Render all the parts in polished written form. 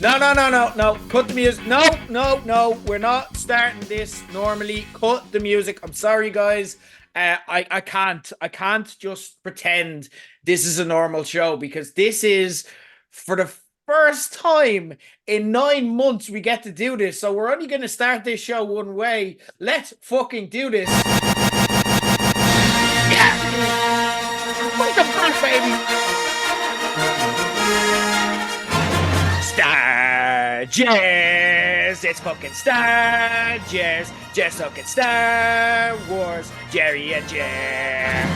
No. Cut the music. No. We're not starting this normally. Cut the music. I'm sorry, guys. I can't just pretend this is a normal show because this is for the first time in 9 months we get to do this. So we're only going to start this show one way. Let's fucking do this. Yeah. Welcome back, baby. Star Jazz, it's fucking Star Jazz, just fucking Star Wars, Gerry and Ger.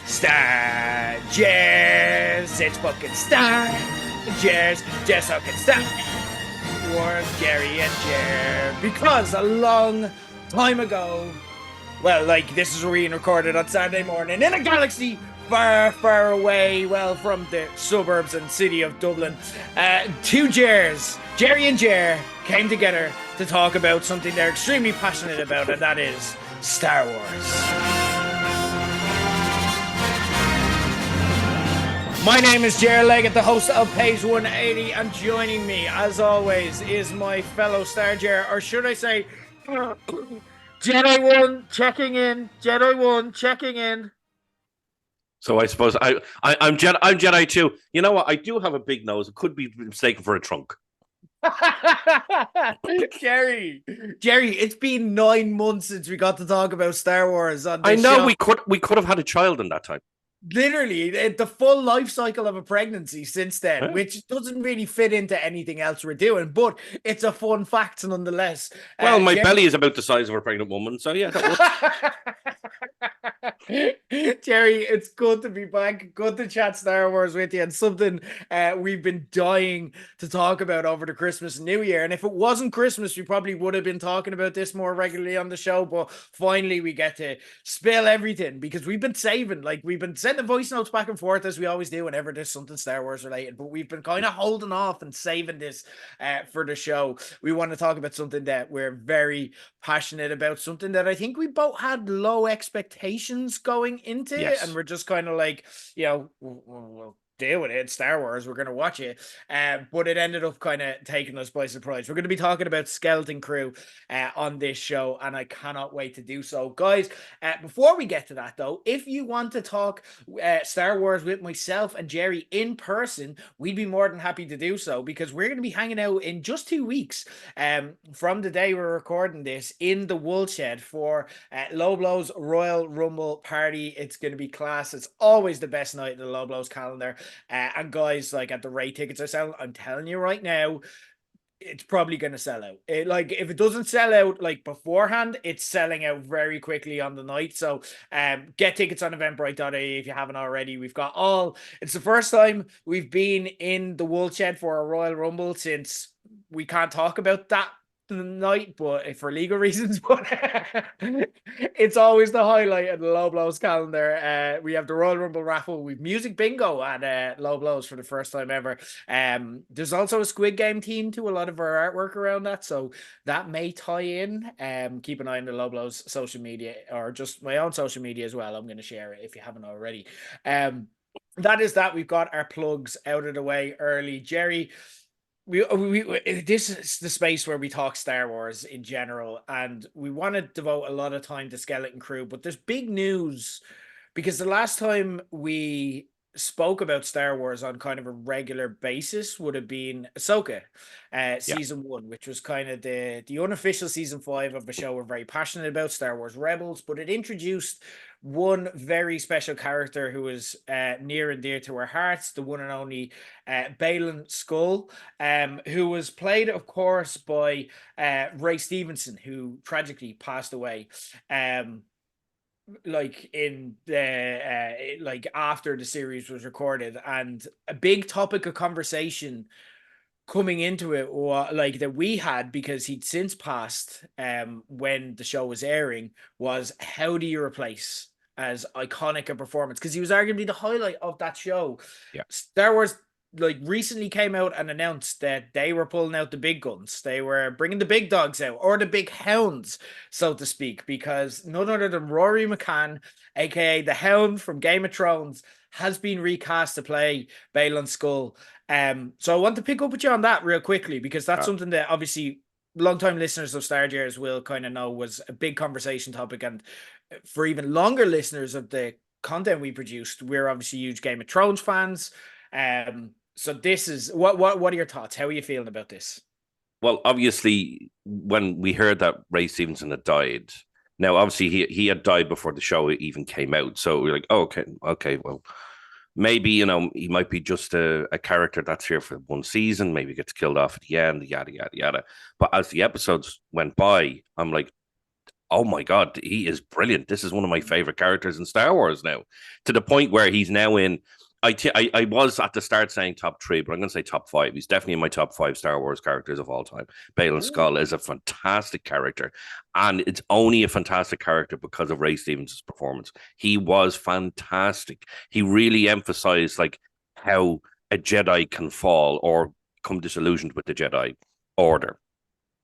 Star Jazz, it's fucking Star Jazz, just fucking Star Wars, Gerry and Ger. Because a long time ago, well, like this is being recorded on Saturday morning in a galaxy far away, well, from the suburbs and city of Dublin, two Gers, Gerry and Ger, came together to talk about something they're extremely passionate about, and that is Star Wars. My name is Gerry Leggett, the host of Page 180, and joining me, as always, is my fellow Star Ger, or should I say, Jedi 1 checking in, Jedi 1 checking in. So I suppose I'm Jedi too. You know what? I do have a big nose. It could be mistaken for a trunk. Gerry, it's been 9 months since we got to talk about Star Wars on this show. we could have had a child in that time. Literally, the full life cycle of a pregnancy since then, which doesn't really fit into anything else we're doing, but it's a fun fact nonetheless. Well, my belly is about the size of a pregnant woman, so yeah, that Gerry, it's good to be back. Good to chat Star Wars with you, and something we've been dying to talk about over the Christmas and New Year. And if it wasn't Christmas, we probably would have been talking about this more regularly on the show. But finally, we get to spill everything because we've been sending voice notes back and forth as we always do whenever there's something Star Wars related. But we've been kind of holding off and saving this for the show. We want to talk about something that we're very passionate about, something that I think we both had low expectations going into it, and we're just kind of like, we'll deal with it. It's Star Wars, we're going to watch it, but it ended up kind of taking us by surprise. We're going to be talking about Skeleton Crew on this show, and I cannot wait to do so, guys. Before we get to that though, if you want to talk Star Wars with myself and Gerry in person, we'd be more than happy to do so, because we're going to be hanging out in just 2 weeks from the day we're recording this in the Woolshed for Low Blow's Royal Rumble party. It's going to be class. It's always the best night in the Low Blow's calendar. And guys, like, at the rate tickets are selling, I'm telling you right now, it's probably going to sell out. Like, if it doesn't sell out like beforehand, it's selling out very quickly on the night. So get tickets on eventbrite.ie if you haven't already. It's the first time we've been in the Woolshed for a Royal Rumble since we can't talk about that night, but for legal reasons, but it's always the highlight of the Low Blows calendar. We have the Royal Rumble raffle, we've music bingo at Low Blows for the first time ever. There's also a Squid Game theme to a lot of our artwork around that, so that may tie in. Keep an eye on the Low Blows social media, or just my own social media as well. I'm going to share it if you haven't already. That is that. We've got our plugs out of the way early. Gerry, this is the space where we talk Star Wars in general, and we want to devote a lot of time to Skeleton Crew, but there's big news because the last time we spoke about Star Wars on kind of a regular basis would have been Ahsoka season 1, which was kind of the unofficial season 5 of the show we're very passionate about, Star Wars Rebels, but it introduced one very special character who is near and dear to our hearts, the one and only Baylon Skoll, who was played, of course, by Ray Stevenson, who tragically passed away like in the like after the series was recorded. And a big topic of conversation coming into it, or like that we had, because he'd since passed when the show was airing, was how do you replace as iconic a performance, because he was arguably the highlight of that show. Star Wars like recently came out and announced that they were pulling out the big guns. They were bringing the big dogs out, or the big hounds, so to speak, because none other than Rory McCann, aka the Hound from Game of Thrones, has been recast to play Baylon Skoll. So I want to pick up with you on that real quickly, because that's something that obviously longtime listeners of Star Gers will kind of know was a big conversation topic, and for even longer listeners of the content we produced, we're obviously huge Game of Thrones fans. So this is what are your thoughts? How are you feeling about this? Well, obviously, when we heard that Ray Stevenson had died, now obviously he had died before the show even came out, so we're like, oh, okay, well, maybe he might be just a character that's here for one season, maybe gets killed off at the end, yada yada yada. But as the episodes went by, I'm like, oh my god, he is brilliant. This is one of my favorite characters in Star Wars now, to the point where he's now in. I was at the start saying top three, but I'm going to say top five. He's definitely in my top five Star Wars characters of all time. Baylon Skoll is a fantastic character, and it's only a fantastic character because of Ray Stevens' performance. He was fantastic. He really emphasized like how a Jedi can fall or become disillusioned with the Jedi Order.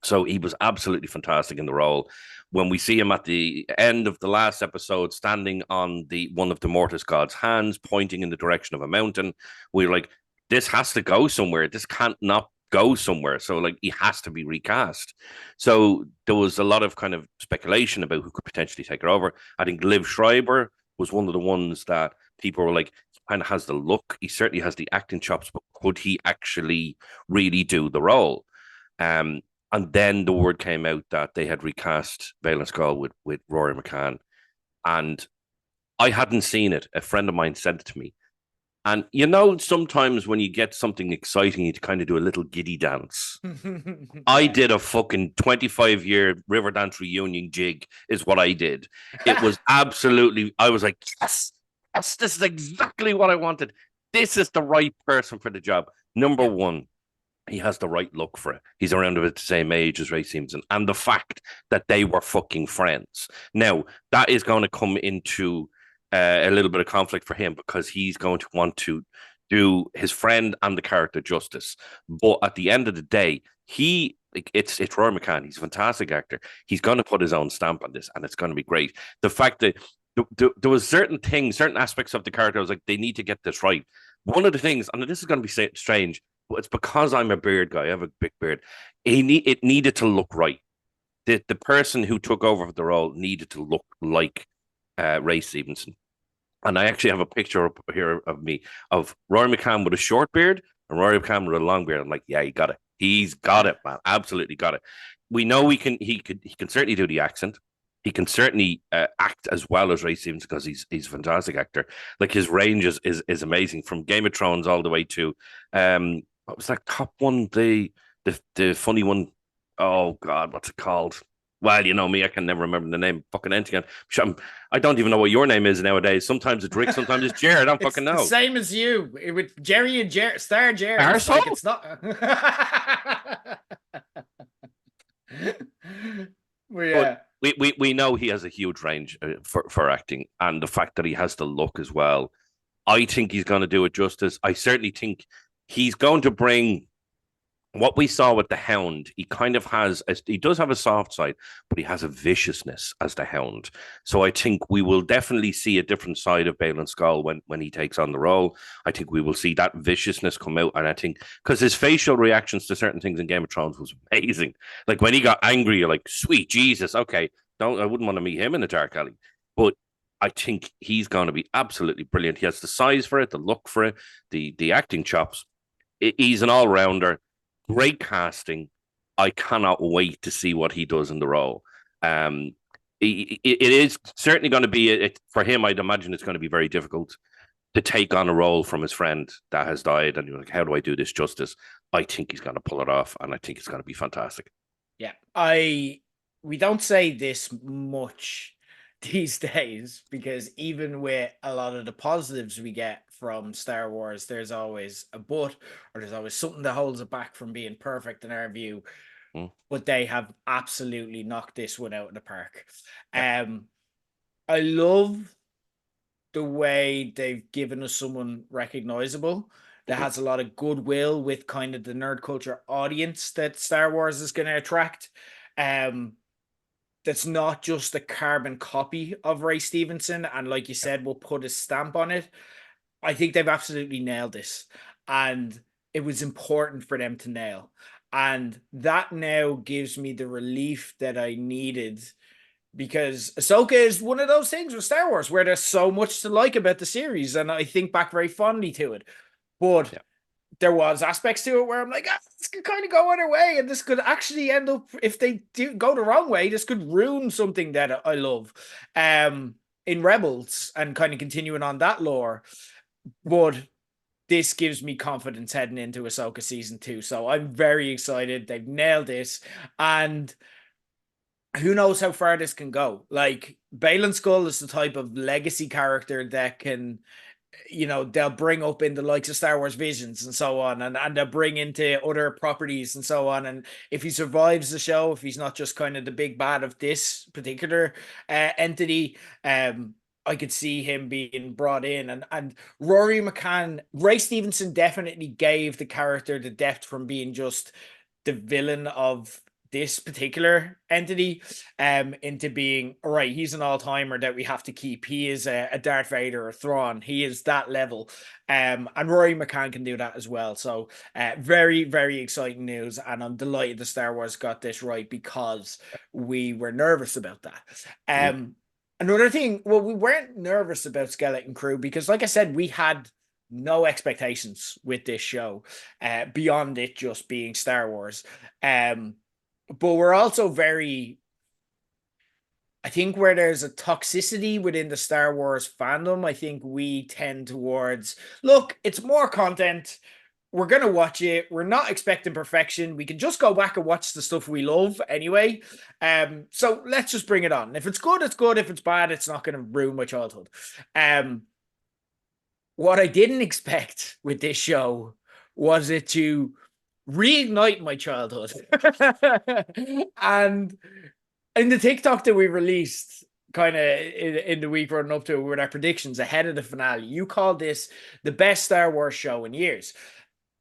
So he was absolutely fantastic in the role. When we see him at the end of the last episode, standing on the one of the Mortis God's hands, pointing in the direction of a mountain, we're like, this has to go somewhere. This can't not go somewhere. So like he has to be recast. So there was a lot of kind of speculation about who could potentially take it over. I think Liv Schreiber was one of the ones that people were like, he kind of has the look. He certainly has the acting chops, but could he actually really do the role? Um, and then the word came out that they had recast Baylon Skoll with Rory McCann. And I hadn't seen it. A friend of mine sent it to me. And sometimes when you get something exciting, you kind of do a little giddy dance. I did a fucking 25-year Riverdance reunion jig, is what I did. It was absolutely, I was like, yes, this is exactly what I wanted. This is the right person for the job. Number one, he has the right look for it. He's around about the same age as Ray Stevenson. And the fact that they were fucking friends. Now, that is going to come into a little bit of conflict for him because he's going to want to do his friend and the character justice. But at the end of the day, it's Roy McCann. He's a fantastic actor. He's going to put his own stamp on this, and it's going to be great. The fact that there was certain things, certain aspects of the character, I was like, they need to get this right. One of the things, and this is going to be strange, but it's because I'm a beard guy. I have a big beard. It needed to look right. The person who took over the role needed to look like Ray Stevenson. And I actually have a picture up here of me of Rory McCann with a short beard and Rory McCann with a long beard. I'm like, yeah, he got it. He's got it, man. Absolutely got it. We know he can certainly do the accent. He can certainly act as well as Ray Stevenson because he's a fantastic actor. Like his range is amazing from Game of Thrones all the way to what was that top one? The funny one. Oh God, what's it called? Well, you know me, I can never remember the name. Fucking anything. I don't even know what your name is nowadays. Sometimes it's Rick, sometimes it's Jared. I don't fucking know. The same as you with Gerry and Ger, Star Ger. Arsehole? Like it's not. Well, yeah. But we know he has a huge range for acting, and the fact that he has the look as well. I think he's going to do it justice. I certainly think he's going to bring what we saw with the Hound. He kind of he does have a soft side, but he has a viciousness as the Hound. So I think we will definitely see a different side of Baylon Skoll when he takes on the role. I think we will see that viciousness come out, and I think because his facial reactions to certain things in Game of Thrones was amazing. Like when he got angry, you're like, sweet Jesus, okay, I wouldn't want to meet him in a dark alley, but I think he's going to be absolutely brilliant. He has the size for it, the look for it, the acting chops. He's an all rounder. Great casting. I cannot wait to see what he does in the role. It is certainly going to be for him. I'd imagine it's going to be very difficult to take on a role from his friend that has died. And you're like, how do I do this justice? I think he's going to pull it off, and I think it's going to be fantastic. Yeah, we don't say this much these days because even with a lot of the positives we get from Star Wars, there's always a but, or there's always something that holds it back from being perfect in our view. But they have absolutely knocked this one out of the park. I love the way they've given us someone recognizable. that has a lot of goodwill with kind of the nerd culture audience that Star Wars is going to attract. That's not just a carbon copy of Ray Stevenson, and like you said, we'll put a stamp on it. I think they've absolutely nailed this, and it was important for them to nail. And that now gives me the relief that I needed, because Ahsoka is one of those things with Star Wars where there's so much to like about the series, and I think back very fondly to it. But Yeah. there was aspects to it where I'm like, this could kind of go other way, and this could actually end up, if they do go the wrong way, this could ruin something that I love in Rebels and kind of continuing on that lore. But this gives me confidence heading into Ahsoka season 2. So I'm very excited. They've nailed this. And who knows how far this can go. Like, Baylon Skoll is the type of legacy character that can, they'll bring up in the likes of Star Wars Visions and so on, and they'll bring into other properties and so on. And if he survives the show, if he's not just kind of the big bad of this particular entity, I could see him being brought in. And Rory McCann, Ray Stevenson definitely gave the character the depth from being just the villain of this particular entity into being, all right, he's an all-timer that we have to keep. He is a Darth Vader or Thrawn. He is that level. And Rory McCann can do that as well. So very, very exciting news. And I'm delighted the Star Wars got this right, because we were nervous about that. Another thing, well, we weren't nervous about Skeleton Crew because, like I said, we had no expectations with this show beyond it just being Star Wars. But we're also very, I think, where there's a toxicity within the Star Wars fandom, I think we tend towards, look, it's more content. We're going to watch it. We're not expecting perfection. We can just go back and watch the stuff we love anyway. So let's just bring it on. If it's good, it's good. If it's bad, it's not going to ruin my childhood. What I didn't expect with this show was it to reignite my childhood. And in the TikTok that we released kind of in the week running up to it with our predictions ahead of the finale, you called this the best Star Wars show in years.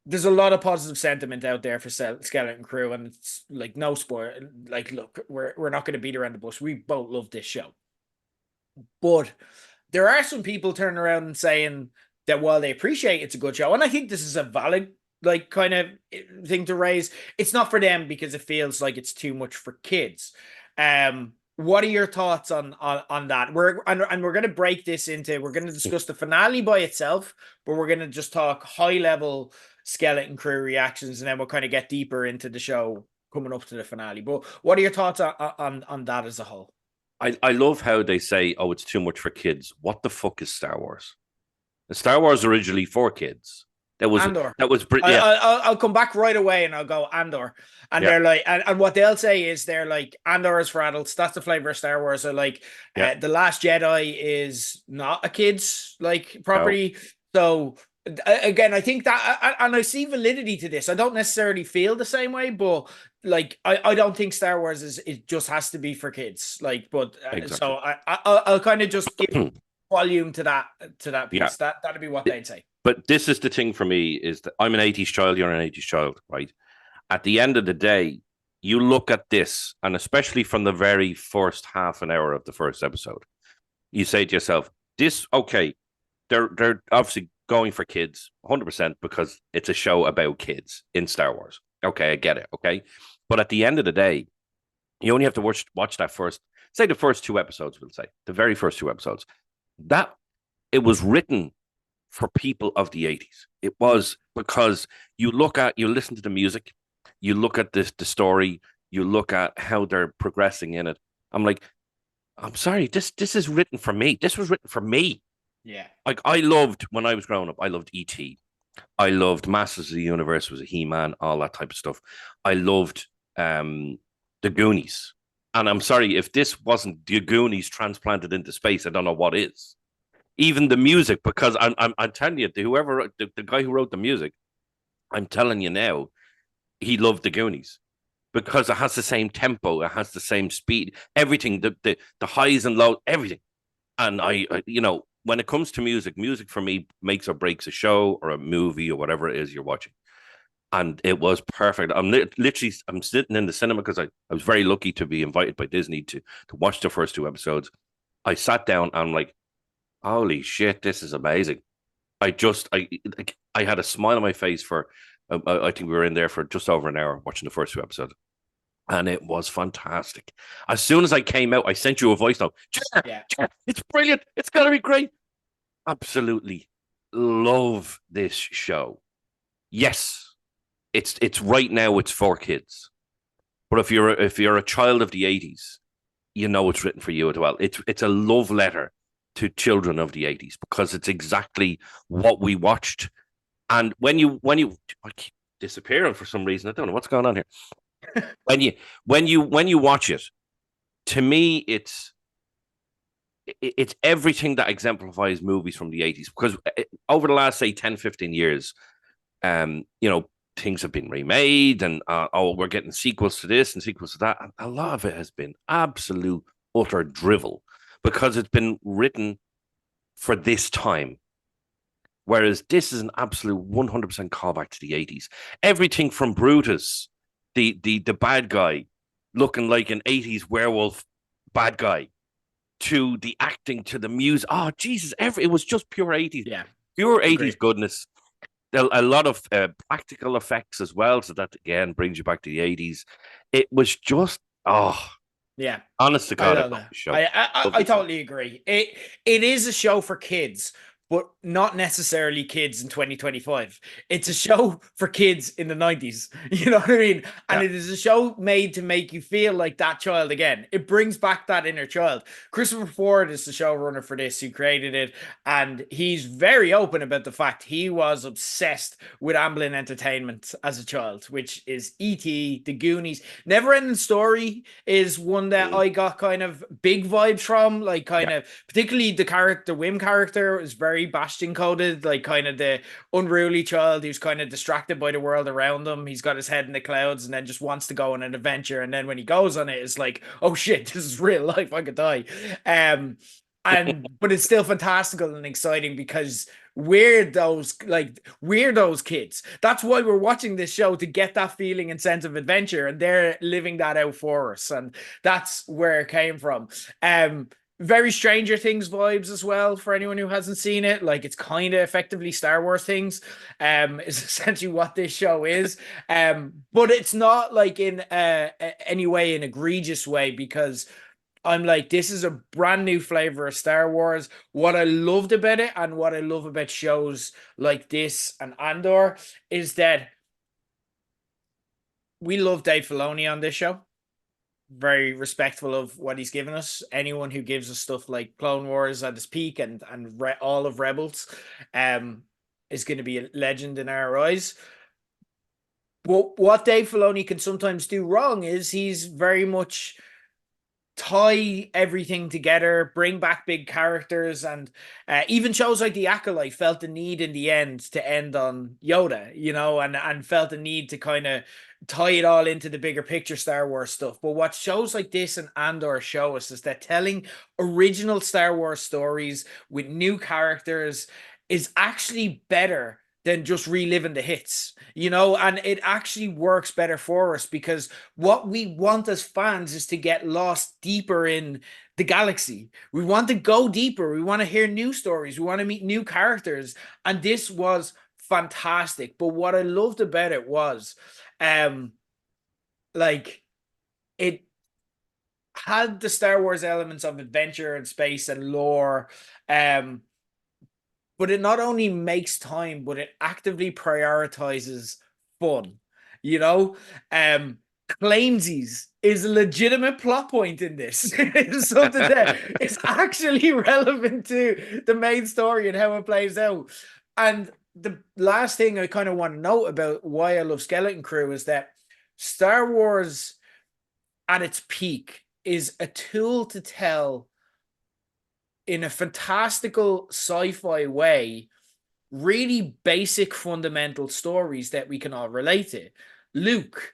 There's a lot of positive sentiment out there for Skeleton Crew, and it's like, no spoiler. Like, look, we're not going to beat around the bush. We both love this show. But there are some people turning around and saying that while they appreciate it's a good show, and I think this is a valid kind of thing to raise, it's not for them because it feels like it's too much for kids. What are your thoughts on that? We're going to break this into, we're going to discuss the finale by itself, but we're going to just talk high level Skeleton Crew reactions, and then we'll kind of get deeper into the show coming up to the finale. But what are your thoughts on that as a whole? I love how they say, oh, it's too much for kids. What the fuck is Star Wars? Star Wars originally for kids. Andor. Yeah. I'll come back right away and I'll go Andor. And they're like, and what they'll say is they're like, Andor is for adults. That's the flavor of Star Wars. So like, The Last Jedi is not a kid's like property. No. So again, I think that, and I see validity to this. I don't necessarily feel the same way, but like, I don't think Star Wars it just has to be for kids. Like, but exactly. So I'll kind of just give volume to that piece. That'd be what they'd say. But this is the thing for me, is that I'm an 80s child, you're an 80s child, right? At the end of the day, you look at this, and especially from the very first half an hour of the first episode, you say to yourself, they're obviously going for kids 100% because it's a show about kids in Star Wars. Okay, I get it, okay? But at the end of the day, you only have to watch that first, say the first 2 episodes, we'll say, the very first 2 episodes. That it was written for people of the 80s. It was, because you listen to the music, you look at the story, you look at how they're progressing in it. I'm like, I'm sorry, this is written for me. This was written for me. Yeah. Like, I loved, when I was growing up, I loved E.T. I loved Masters of the Universe, was a He-Man, all that type of stuff. I loved the Goonies. And I'm sorry, if this wasn't the Goonies transplanted into space, I don't know what is. Even the music, because I'm telling you, whoever the guy who wrote the music, I'm telling you now, he loved the Goonies because it has the same tempo, it has the same speed, everything, the highs and lows, everything. And I when it comes to music for me makes or breaks a show or a movie or whatever it is you're watching. And it was perfect. I'm sitting in the cinema because I was very lucky to be invited by Disney to watch the first 2 episodes. I sat down and I'm like, holy shit, this is amazing. I had a smile on my face for I think we were in there for just over an hour watching the first 2 episodes, and it was fantastic. As soon as I came out, I sent you a voice note. Ger, it's brilliant. It's gonna be great. Absolutely love this show. Yes, it's right now. It's for kids, but if you're a child of the '80s, you know it's written for you as well. It's a love letter to children of the '80s because it's exactly what we watched. And when you I keep disappearing for some reason, I don't know what's going on here. When you watch it, to me, it's everything that exemplifies movies from the '80s. Because over the last, say, 10, 15 years, things have been remade, and we're getting sequels to this and sequels to that. And a lot of it has been absolute utter drivel because it's been written for this time. Whereas this is an absolute 100% callback to the '80s. Everything from Brutus, the bad guy, looking like an '80s werewolf bad guy, to the acting, to the music. Oh, Jesus, it was just pure '80s. Yeah. Pure '80s goodness. A lot of practical effects as well. So that, again, brings you back to the '80s. It was just, yeah. Honest to I God, I love love that. the show. I totally agree. It is a show for kids, but not necessarily kids in 2025. It's a show for kids in the 90s. You know what I mean? And it is a show made to make you feel like that child again. It brings back that inner child. Christopher Ford is the showrunner for this, who created it. And he's very open about the fact he was obsessed with Amblin Entertainment as a child, which is E.T., The Goonies. Never Ending Story is one that I got kind of big vibes from, like kind of, particularly the Wim character is very Bastion coded, like kind of the unruly child who's kind of distracted by the world around him. He's got his head in the clouds and then just wants to go on an adventure. And then when he goes on it, it's like, oh shit, this is real life. I could die. But it's still fantastical and exciting because we're those kids. That's why we're watching this show, to get that feeling and sense of adventure, and they're living that out for us, and that's where it came from. Very Stranger Things vibes as well for anyone who hasn't seen it. Like, it's kind of effectively Star Wars things, is essentially what this show is. But it's not like in any way an egregious way, because I'm like, this is a brand new flavor of Star Wars. What I loved about it, and what I love about shows like this and Andor, is that we love Dave Filoni on this show. Very respectful of what he's given us. Anyone who gives us stuff like Clone Wars at its peak and all of Rebels is going to be a legend in our eyes. Well, what Dave Filoni can sometimes do wrong is he's very much tie everything together, bring back big characters, and even shows like The Acolyte felt the need in the end to end on Yoda, and felt the need to kind of tie it all into the bigger picture Star Wars stuff. But what shows like this and Andor show us is that telling original Star Wars stories with new characters is actually better than just reliving the hits, and it actually works better for us, because what we want as fans is to get lost deeper in the galaxy. We want to go deeper. We want to hear new stories. We want to meet new characters. And this was fantastic. But what I loved about it was, like, it had the Star Wars elements of adventure and space and lore, but it not only makes time, but it actively prioritizes fun. Claimsies is a legitimate plot point in this. It's something that is actually relevant to the main story and how it plays out. And the last thing I kind of want to note about why I love Skeleton Crew is that Star Wars at its peak is a tool to tell, in a fantastical sci-fi way, really basic fundamental stories that we can all relate to. Luke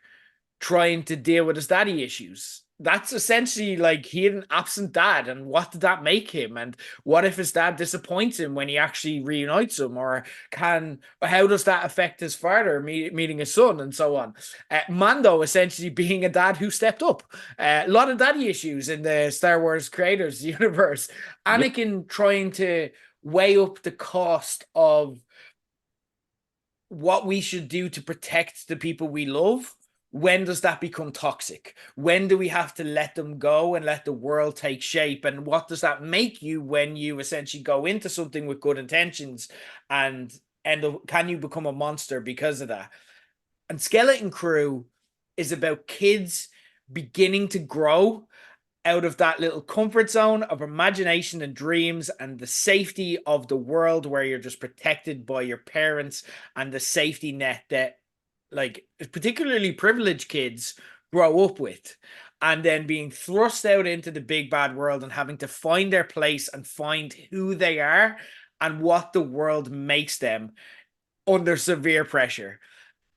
trying to deal with his daddy issues that's essentially like he had an absent dad, and what did that make him? And what if his dad disappoints him when he actually reunites him? Or how does that affect his father meeting his son, and so on? Mando essentially being a dad who stepped up. A lot of daddy issues in the Star Wars creators universe. Yep. Anakin trying to weigh up the cost of what we should do to protect the people we love. When does that become toxic? When do we have to let them go and let the world take shape? And what does that make you when you essentially go into something with good intentions and can you become a monster because of that? And Skeleton Crew is about kids beginning to grow out of that little comfort zone of imagination and dreams and the safety of the world where you're just protected by your parents and the safety net that like particularly privileged kids grow up with, and then being thrust out into the big bad world and having to find their place and find who they are and what the world makes them under severe pressure,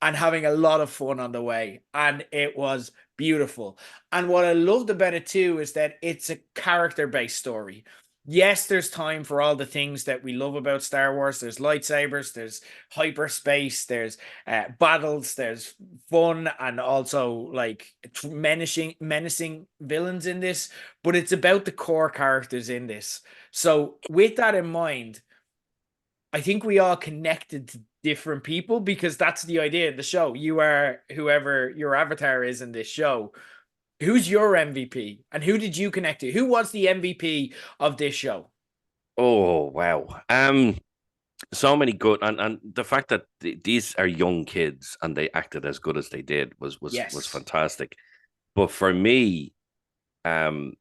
and having a lot of fun on the way. And it was beautiful. And what I loved about it too is that it's a character-based story. Yes, there's time for all the things that we love about Star Wars. There's lightsabers, there's hyperspace, there's battles, there's fun, and also like menacing villains in this. But it's about the core characters in this. So with that in mind, I think we all connected to different people because that's the idea of the show. You are whoever your avatar is in this show. Who's your MVP and who did you connect to? Who was the MVP of this show? Oh wow. So many good, and the fact that these are young kids and they acted as good as they did was Yes. fantastic. But for me, um,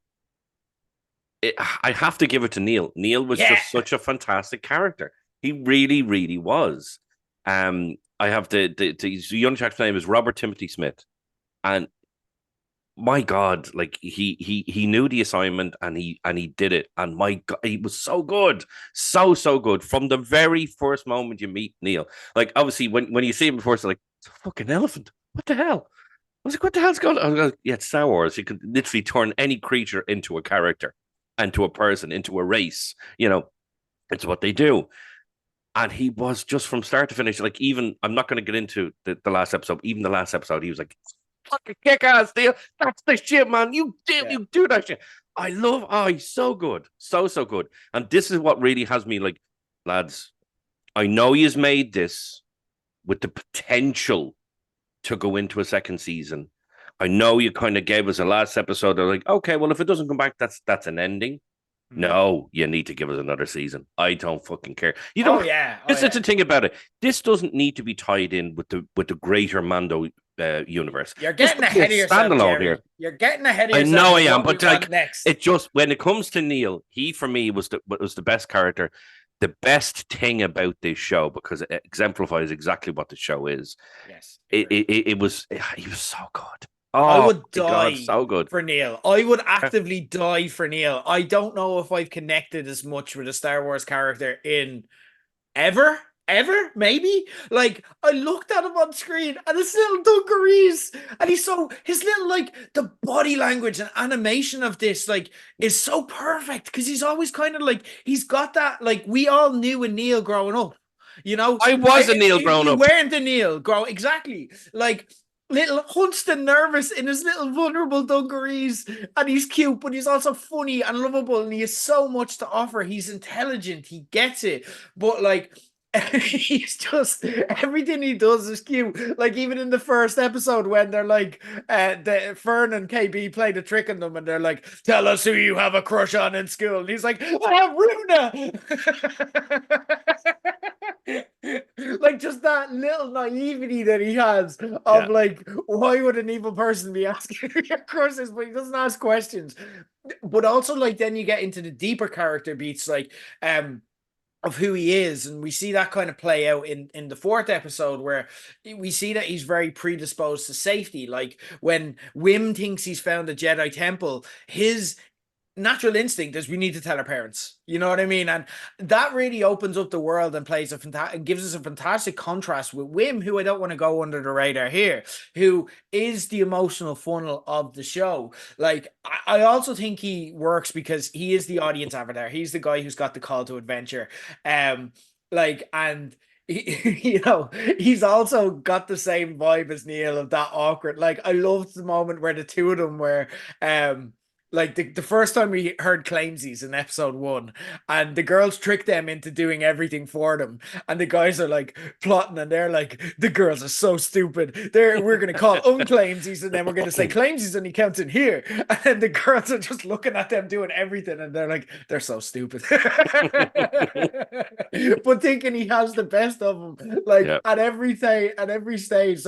I have to give it to Neil. Neil was Yeah. just such a fantastic character. He really, really was. I have the young chap's name is Robert Timothy Smith, and my God, like he knew the assignment and he did it, and my God, he was so good, so good from the very first moment you meet Neil. Like obviously when you see him before, it's like it's a fucking elephant. What the hell? I was like, what the hell's going on? I was like, yeah, it's Star Wars. You could literally turn any creature into a character, into a person, into a race. You know, it's what they do. And he was just from start to finish, like even I'm not going to get into the last episode. Even the last episode, he was like, "Fucking kick ass, deal. That's the shit, man. You do that shit." I love. Oh, he's so good, so good. And this is what really has me like, lads. I know he's made this with the potential to go into a second season. I know you kind of gave us a last episode. They're like, okay, well, if it doesn't come back, that's an ending. No, you need to give us another season. I don't fucking care. You Oh don't. yeah. Oh This is yeah. the thing about it. This doesn't need to be tied in with the greater Mando universe. You're This getting could be a ahead of yourself, standalone Gerry. here. You're getting ahead of I yourself know I with am, what we but want like next. it just when it comes to Neil, he for me was the best character. The best thing about this show because it exemplifies exactly what the show is. Yes. It was he was so good. I Oh would my God, die so good. for Neil. I would actively die for Neil. I don't know if I've connected as much with a Star Wars character in ever, maybe. Like I looked at him on screen and his little dungarees, and his little like the body language and animation of this like is so perfect because he's always kind of like he's got that like we all knew a Neil growing up. You know, I was a Neil if grown you up. weren't a Neil grow exactly like little Hunston nervous in his little vulnerable dungarees, and he's cute, but he's also funny and lovable, and he has so much to offer. He's intelligent, he gets it, but like he's just everything he does is cute. Like even in the first episode when they're like the Fern and KB play the trick on them and they're like, tell us who you have a crush on in school. And he's like, I have Runa. Like just that little naivety that he has of Yeah. like, why would an evil person be asking your crushes? But he doesn't ask questions. But also like then you get into the deeper character beats like of who he is, and we see that kind of play out in the fourth episode where we see that he's very predisposed to safety. Like when Wim thinks he's found a Jedi temple, his natural instinct is we need to tell our parents. You know what I mean? And that really opens up the world and plays and gives us a fantastic contrast with Wim, who I don't want to go under the radar here, who is the emotional funnel of the show. Like, I also think he works because he is the audience avatar. He's the guy who's got the call to adventure. Like, and you know, he's also got the same vibe as Neil of that awkward. Like, I loved the moment where the two of them were, like the first time we heard Claimsies in episode 1, and the girls trick them into doing everything for them, and the guys are like plotting, and they're like, the girls are so stupid. We're gonna call unclaimsies, and then we're gonna say Claimsies, and he counts in here, and then the girls are just looking at them doing everything, and they're like, they're so stupid, but thinking he has the best of them, like at every stage,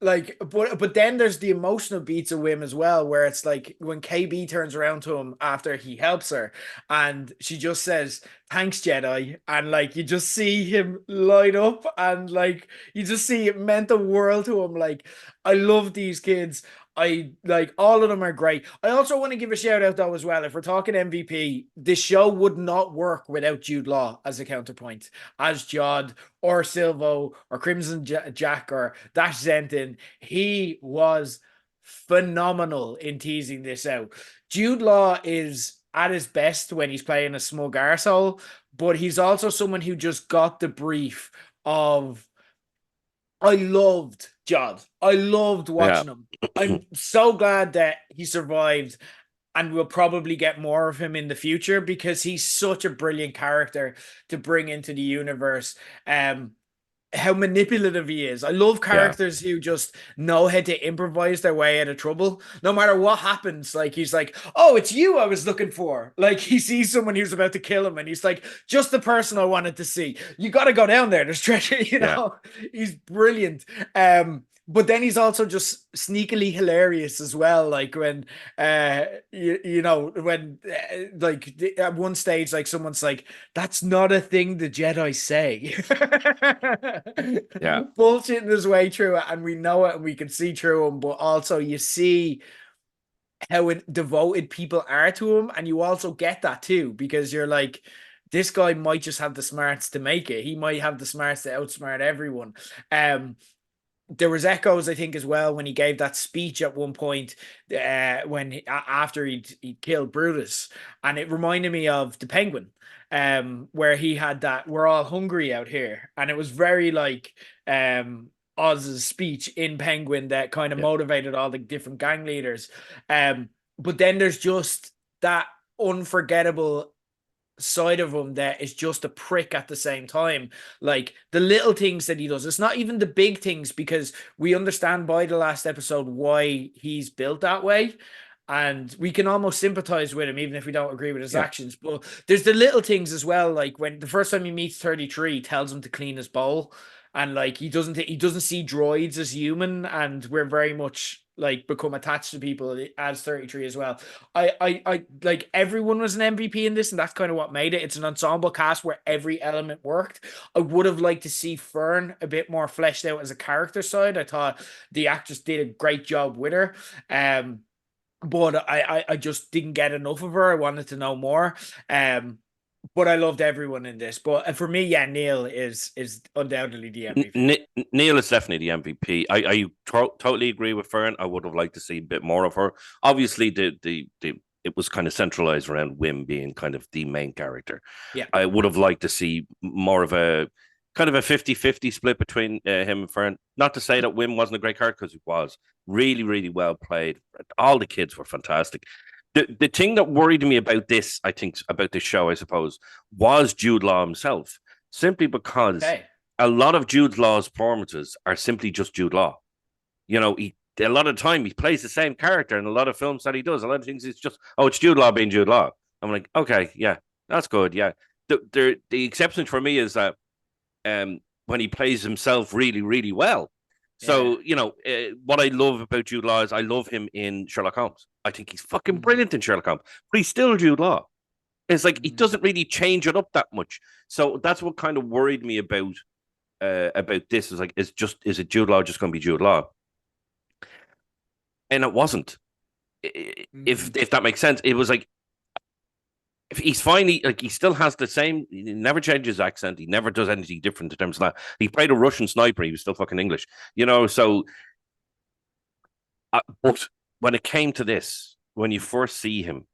but then there's the emotional beats of Wim as well, where it's like when KB turns around to him after he helps her, and she just says, "Thanks, Jedi," and like you just see him light up, and like you just see it meant the world to him. Like, I love these kids. I like all of them are great. I also want to give a shout out though as well. If we're talking MVP, this show would not work without Jude Law as a counterpoint, as Jod or Silvo or Crimson Jack or Dash Zentin. He was phenomenal in teasing this out. Jude Law is at his best when he's playing a smug arsehole, but he's also someone who just got the brief of I loved Jod. I loved watching him. I'm so glad that he survived, and we'll probably get more of him in the future because he's such a brilliant character to bring into the universe. How manipulative he is. I love characters who just know how to improvise their way out of trouble. No matter what happens, like he's like, "Oh, it's you I was looking for." Like he sees someone who's about to kill him, and he's like, "Just the person I wanted to see. You got to go down there. There's treasure." You know, he's brilliant. But then he's also just sneakily hilarious as well. Like when, you know, when like at one stage, like someone's like, "That's not a thing the Jedi say." Bullshitting his way through it, and we know it, and we can see through him. But also, you see how devoted people are to him, and you also get that too because you're like, this guy might just have the smarts to make it. He might have the smarts to outsmart everyone. There was echoes, I think, as well when he gave that speech at one point after he'd killed Brutus, and it reminded me of the Penguin, where he had that "we're all hungry out here," and it was very like Oz's speech in Penguin that kind of motivated all the different gang leaders. But then there's just that unforgettable side of him that is just a prick at the same time. Like the little things that he does, it's not even the big things, because we understand by the last episode why he's built that way, and we can almost sympathize with him even if we don't agree with his actions. But there's the little things as well, like when the first time he meets 33, tells him to clean his bowl, and like he doesn't see droids as human, and we're very much like become attached to people as 33 as well. I like everyone was an MVP in this, and that's kind of what made it. It's an ensemble cast where every element worked. I would have liked to see Fern a bit more fleshed out as a character side. I thought the actress did a great job with her. But I just didn't get enough of her. I wanted to know more. But I loved everyone in this. But for me, yeah, Neil is undoubtedly the MVP. Neil is definitely the MVP. I totally agree with Fern. I would have liked to see a bit more of her. Obviously, it was kind of centralized around Wim being kind of the main character. Yeah, I would have liked to see more of a kind of a 50-50 split between him and Fern. Not to say that Wim wasn't a great character, because he was really, really well played. All the kids were fantastic. The thing that worried me about this, I think, about this show, I suppose, was Jude Law himself. Simply because a lot of Jude Law's performances are simply just Jude Law. You know, a lot of time he plays the same character in a lot of films that he does. A lot of things it's just, oh, it's Jude Law being Jude Law. I'm like, okay, yeah, that's good. Yeah. The exception for me is that when he plays himself really, really well. So, you know, what I love about Jude Law is I love him in Sherlock Holmes. I think he's fucking brilliant in Sherlock Holmes, but he's still Jude Law. It's like he doesn't really change it up that much. So that's what kind of worried me about this. Is like, is it Jude Law just going to be Jude Law? And it wasn't. If that makes sense, it was like if he's finally like he still has the same. He never changes his accent. He never does anything different in terms of that. He played a Russian sniper. He was still fucking English, you know. So, but when it came to this, when you first see him,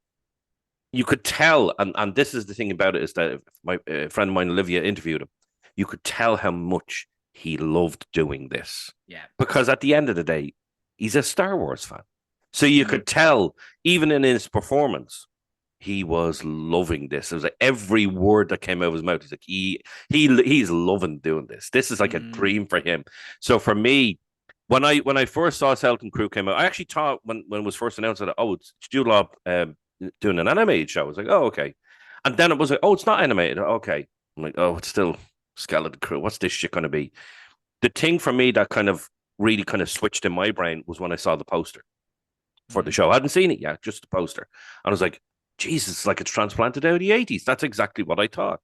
you could tell, and this is the thing about it is that my friend of mine Olivia interviewed him. You could tell how much he loved doing this. Yeah, because at the end of the day, he's a Star Wars fan. So you could tell, even in his performance, he was loving this. It was like every word that came out of his mouth. He's like he's loving doing this. This is like a dream for him. So for me, when I first saw Skeleton Crew came out, I actually thought when it was first announced that it's Jude Law doing an animated show. I was like, oh okay, and then it was like, oh, it's not animated. Okay, I'm like, oh, it's still Skeleton Crew. What's this shit going to be? The thing for me that kind of really kind of switched in my brain was when I saw the poster for the show. I hadn't seen it yet, just the poster. And I was like, Jesus, it's like it's transplanted out of the 80s. That's exactly what I thought.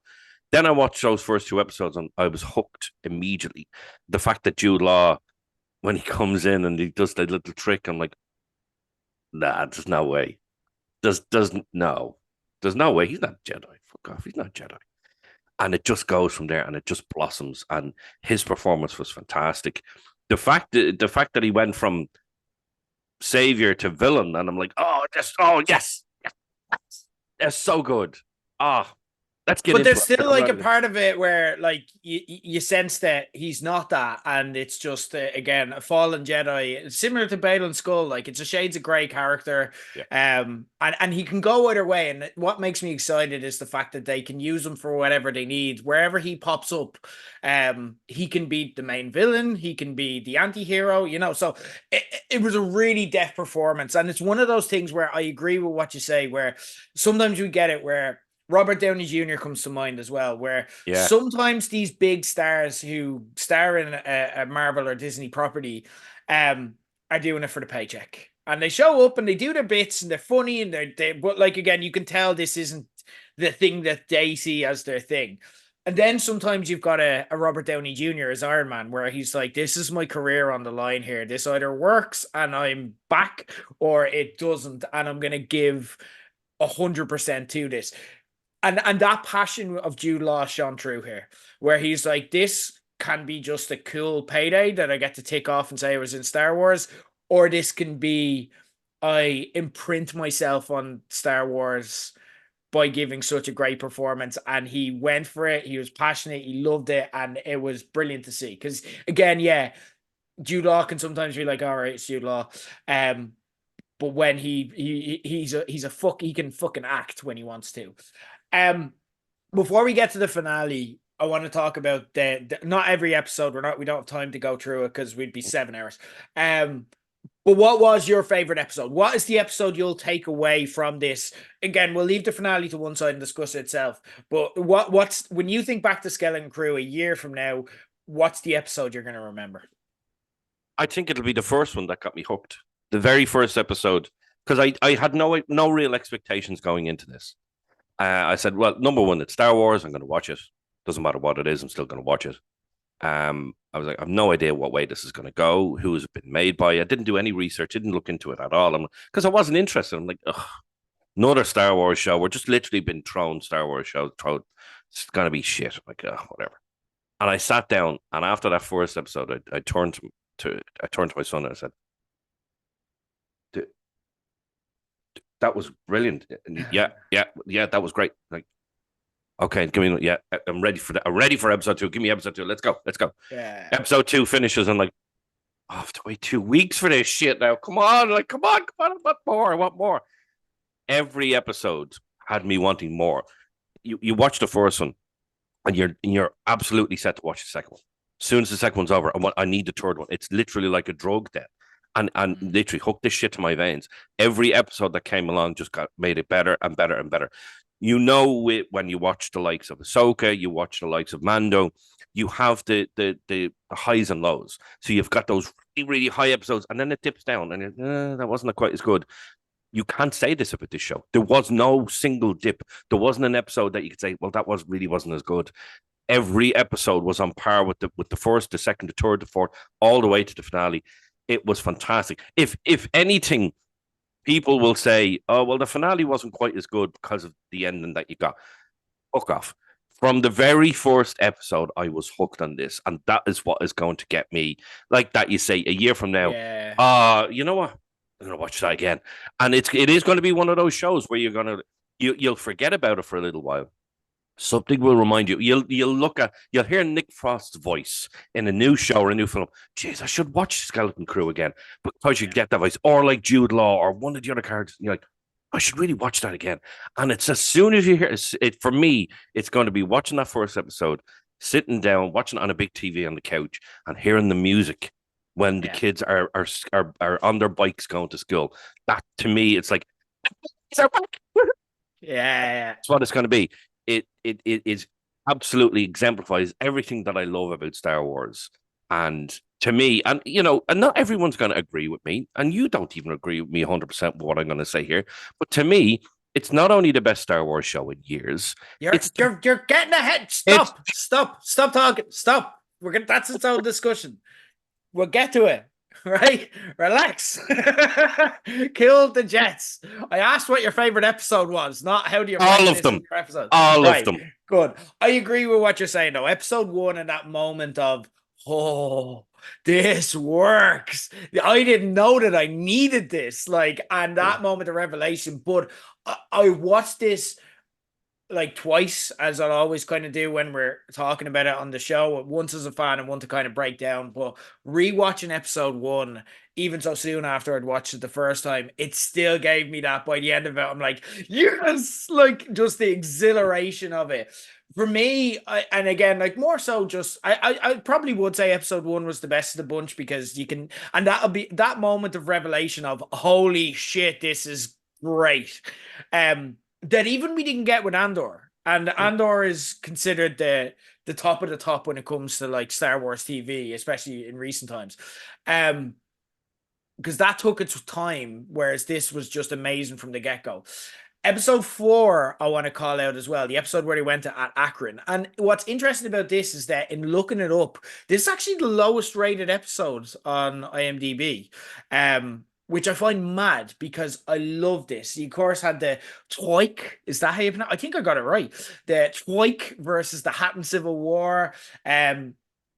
Then I watched those first 2 episodes and I was hooked immediately. The fact that Jude Law, when he comes in and he does that little trick, I'm like, nah, there's no way. There's no way. He's not Jedi. Fuck off. He's not Jedi. And it just goes from there and it just blossoms. And his performance was fantastic. The fact that he went from savior to villain, and I'm like, yes, that's so good. Let's get. But there's still like a part of it where like you sense that he's not that, and it's just again a fallen Jedi, similar to Baylon Skoll. Like it's a shades of grey character, and he can go either way. And what makes me excited is the fact that they can use him for whatever they need. Wherever he pops up, he can be the main villain, he can be the anti-hero, you know. So it was a really deft performance, and it's one of those things where I agree with what you say. Where sometimes we get it where Robert Downey Jr. comes to mind as well, where sometimes these big stars who star in a Marvel or Disney property are doing it for the paycheck. And they show up and they do their bits and they're funny and but like, again, you can tell this isn't the thing that they see as their thing. And then sometimes you've got a Robert Downey Jr. as Iron Man, where he's like, this is my career on the line here. This either works and I'm back or it doesn't. And I'm going to give 100% to this. And that passion of Jude Law shone through here, where he's like, this can be just a cool payday that I get to tick off and say I was in Star Wars, or this can be I imprint myself on Star Wars by giving such a great performance. And he went for it. He was passionate. He loved it. And it was brilliant to see. Because again, Jude Law can sometimes be like, all right, it's Jude Law. But when he can fucking act when he wants to. Before we get to the finale, I want to talk about the not every episode. We don't have time to go through it because we'd be 7 hours. But what was your favorite episode? What is the episode you'll take away from this? Again, we'll leave the finale to one side and discuss it itself. But what's when you think back to Skeleton Crew a year from now, what's the episode you're going to remember? I think it'll be the first one that got me hooked. The very first episode, because I had no real expectations going into this. I said, well, number one, it's Star Wars. I'm going to watch it. Doesn't matter what it is. I'm still going to watch it. I was like, I have no idea what way this is going to go. Who has it been made by? I didn't do any research. Didn't look into it at all. Because I wasn't interested. I'm like, ugh, another Star Wars show. We're just literally been thrown Star Wars show. It's going to be shit. I'm like, whatever. And I sat down. And after that first episode, I turned to my son and I said, that was brilliant. Yeah, that was great. Like, okay, give me. Yeah, I'm ready for that. I'm ready for episode 2. Give me episode 2. Let's go. Yeah. Episode 2 finishes. I'm like, I have to wait 2 weeks for this shit now. Come on. I want more. Every episode had me wanting more. You watch the first one, and you're absolutely set to watch the second one. As soon as the second one's over, I need the third one. It's literally like a drug then. And literally hooked this shit to my veins. Every episode that came along just made it better and better and better. You know it when you watch the likes of Ahsoka, you watch the likes of Mando, you have the highs and lows. So you've got those really, really high episodes, and then it dips down, and that wasn't quite as good. You can't say this about this show. There was no single dip. There wasn't an episode that you could say, well, that really wasn't as good. Every episode was on par with the first, the second, the third, the fourth, all the way to the finale. It was fantastic. If anything, people will say, "Oh, well, the finale wasn't quite as good because of the ending that you got." Fuck off. From the very first episode, I was hooked on this, and that is what is going to get me. Like that, you say a year from now, Yeah. you know what? I'm gonna watch that again, and it is going to be one of those shows where you'll forget about it for a little while. Something will remind you. You'll hear Nick Frost's voice in a new show or a new film. Jeez, I should watch Skeleton Crew again because you Yeah. get that voice, or like Jude Law or one of the other characters. You're like, I should really watch that again. And it's as soon as you hear it, for me, it's going to be watching that first episode, sitting down, watching it on a big TV on the couch, and hearing the music when the Yeah. kids are on their bikes going to school. That to me, it's like Yeah. that's what it's going to be. It is absolutely exemplifies everything that I love about Star Wars. And to me, and not everyone's going to agree with me, and you don't even agree with me 100% with what I'm going to say here. But to me, it's not only the best Star Wars show in years. You're It's you're you're getting ahead. it's Stop talking. Stop. That's its own discussion. We'll get to it. Right? Relax. Kill the Jets. I asked what your favorite episode was, not how do you all rank of this them, in your episode. all of Right. them. Good. I agree with what you're saying though. Episode one and that moment of, oh, this works. I didn't know that I needed this. Like, and that moment of revelation. But I watched this like twice, as I'll always kind of do when we're talking about it on the show. Once as a fan and one to kind of break down. But rewatching episode one, even so soon after I'd watched it the first time, it still gave me that by the end of it. I'm like, yes, like just the exhilaration of it. For me, and again, like more so, just I probably would say episode one was the best of the bunch because you can, and that'll be that moment of revelation of holy shit, this is great. That even we didn't get with Andor. And Andor is considered the top of the top when it comes to like Star Wars TV, especially in recent times. Because that took its time, whereas this was just amazing from the get-go. Episode 4, I want to call out as well, the episode where they went to Akron. And what's interesting about this is that in looking it up, this is actually the lowest rated episode on IMDb. Which I find mad because I love this. You, of course, had the Twoik. Is that how you pronounce? I think I got it right. The Twoik versus the Hatton Civil War.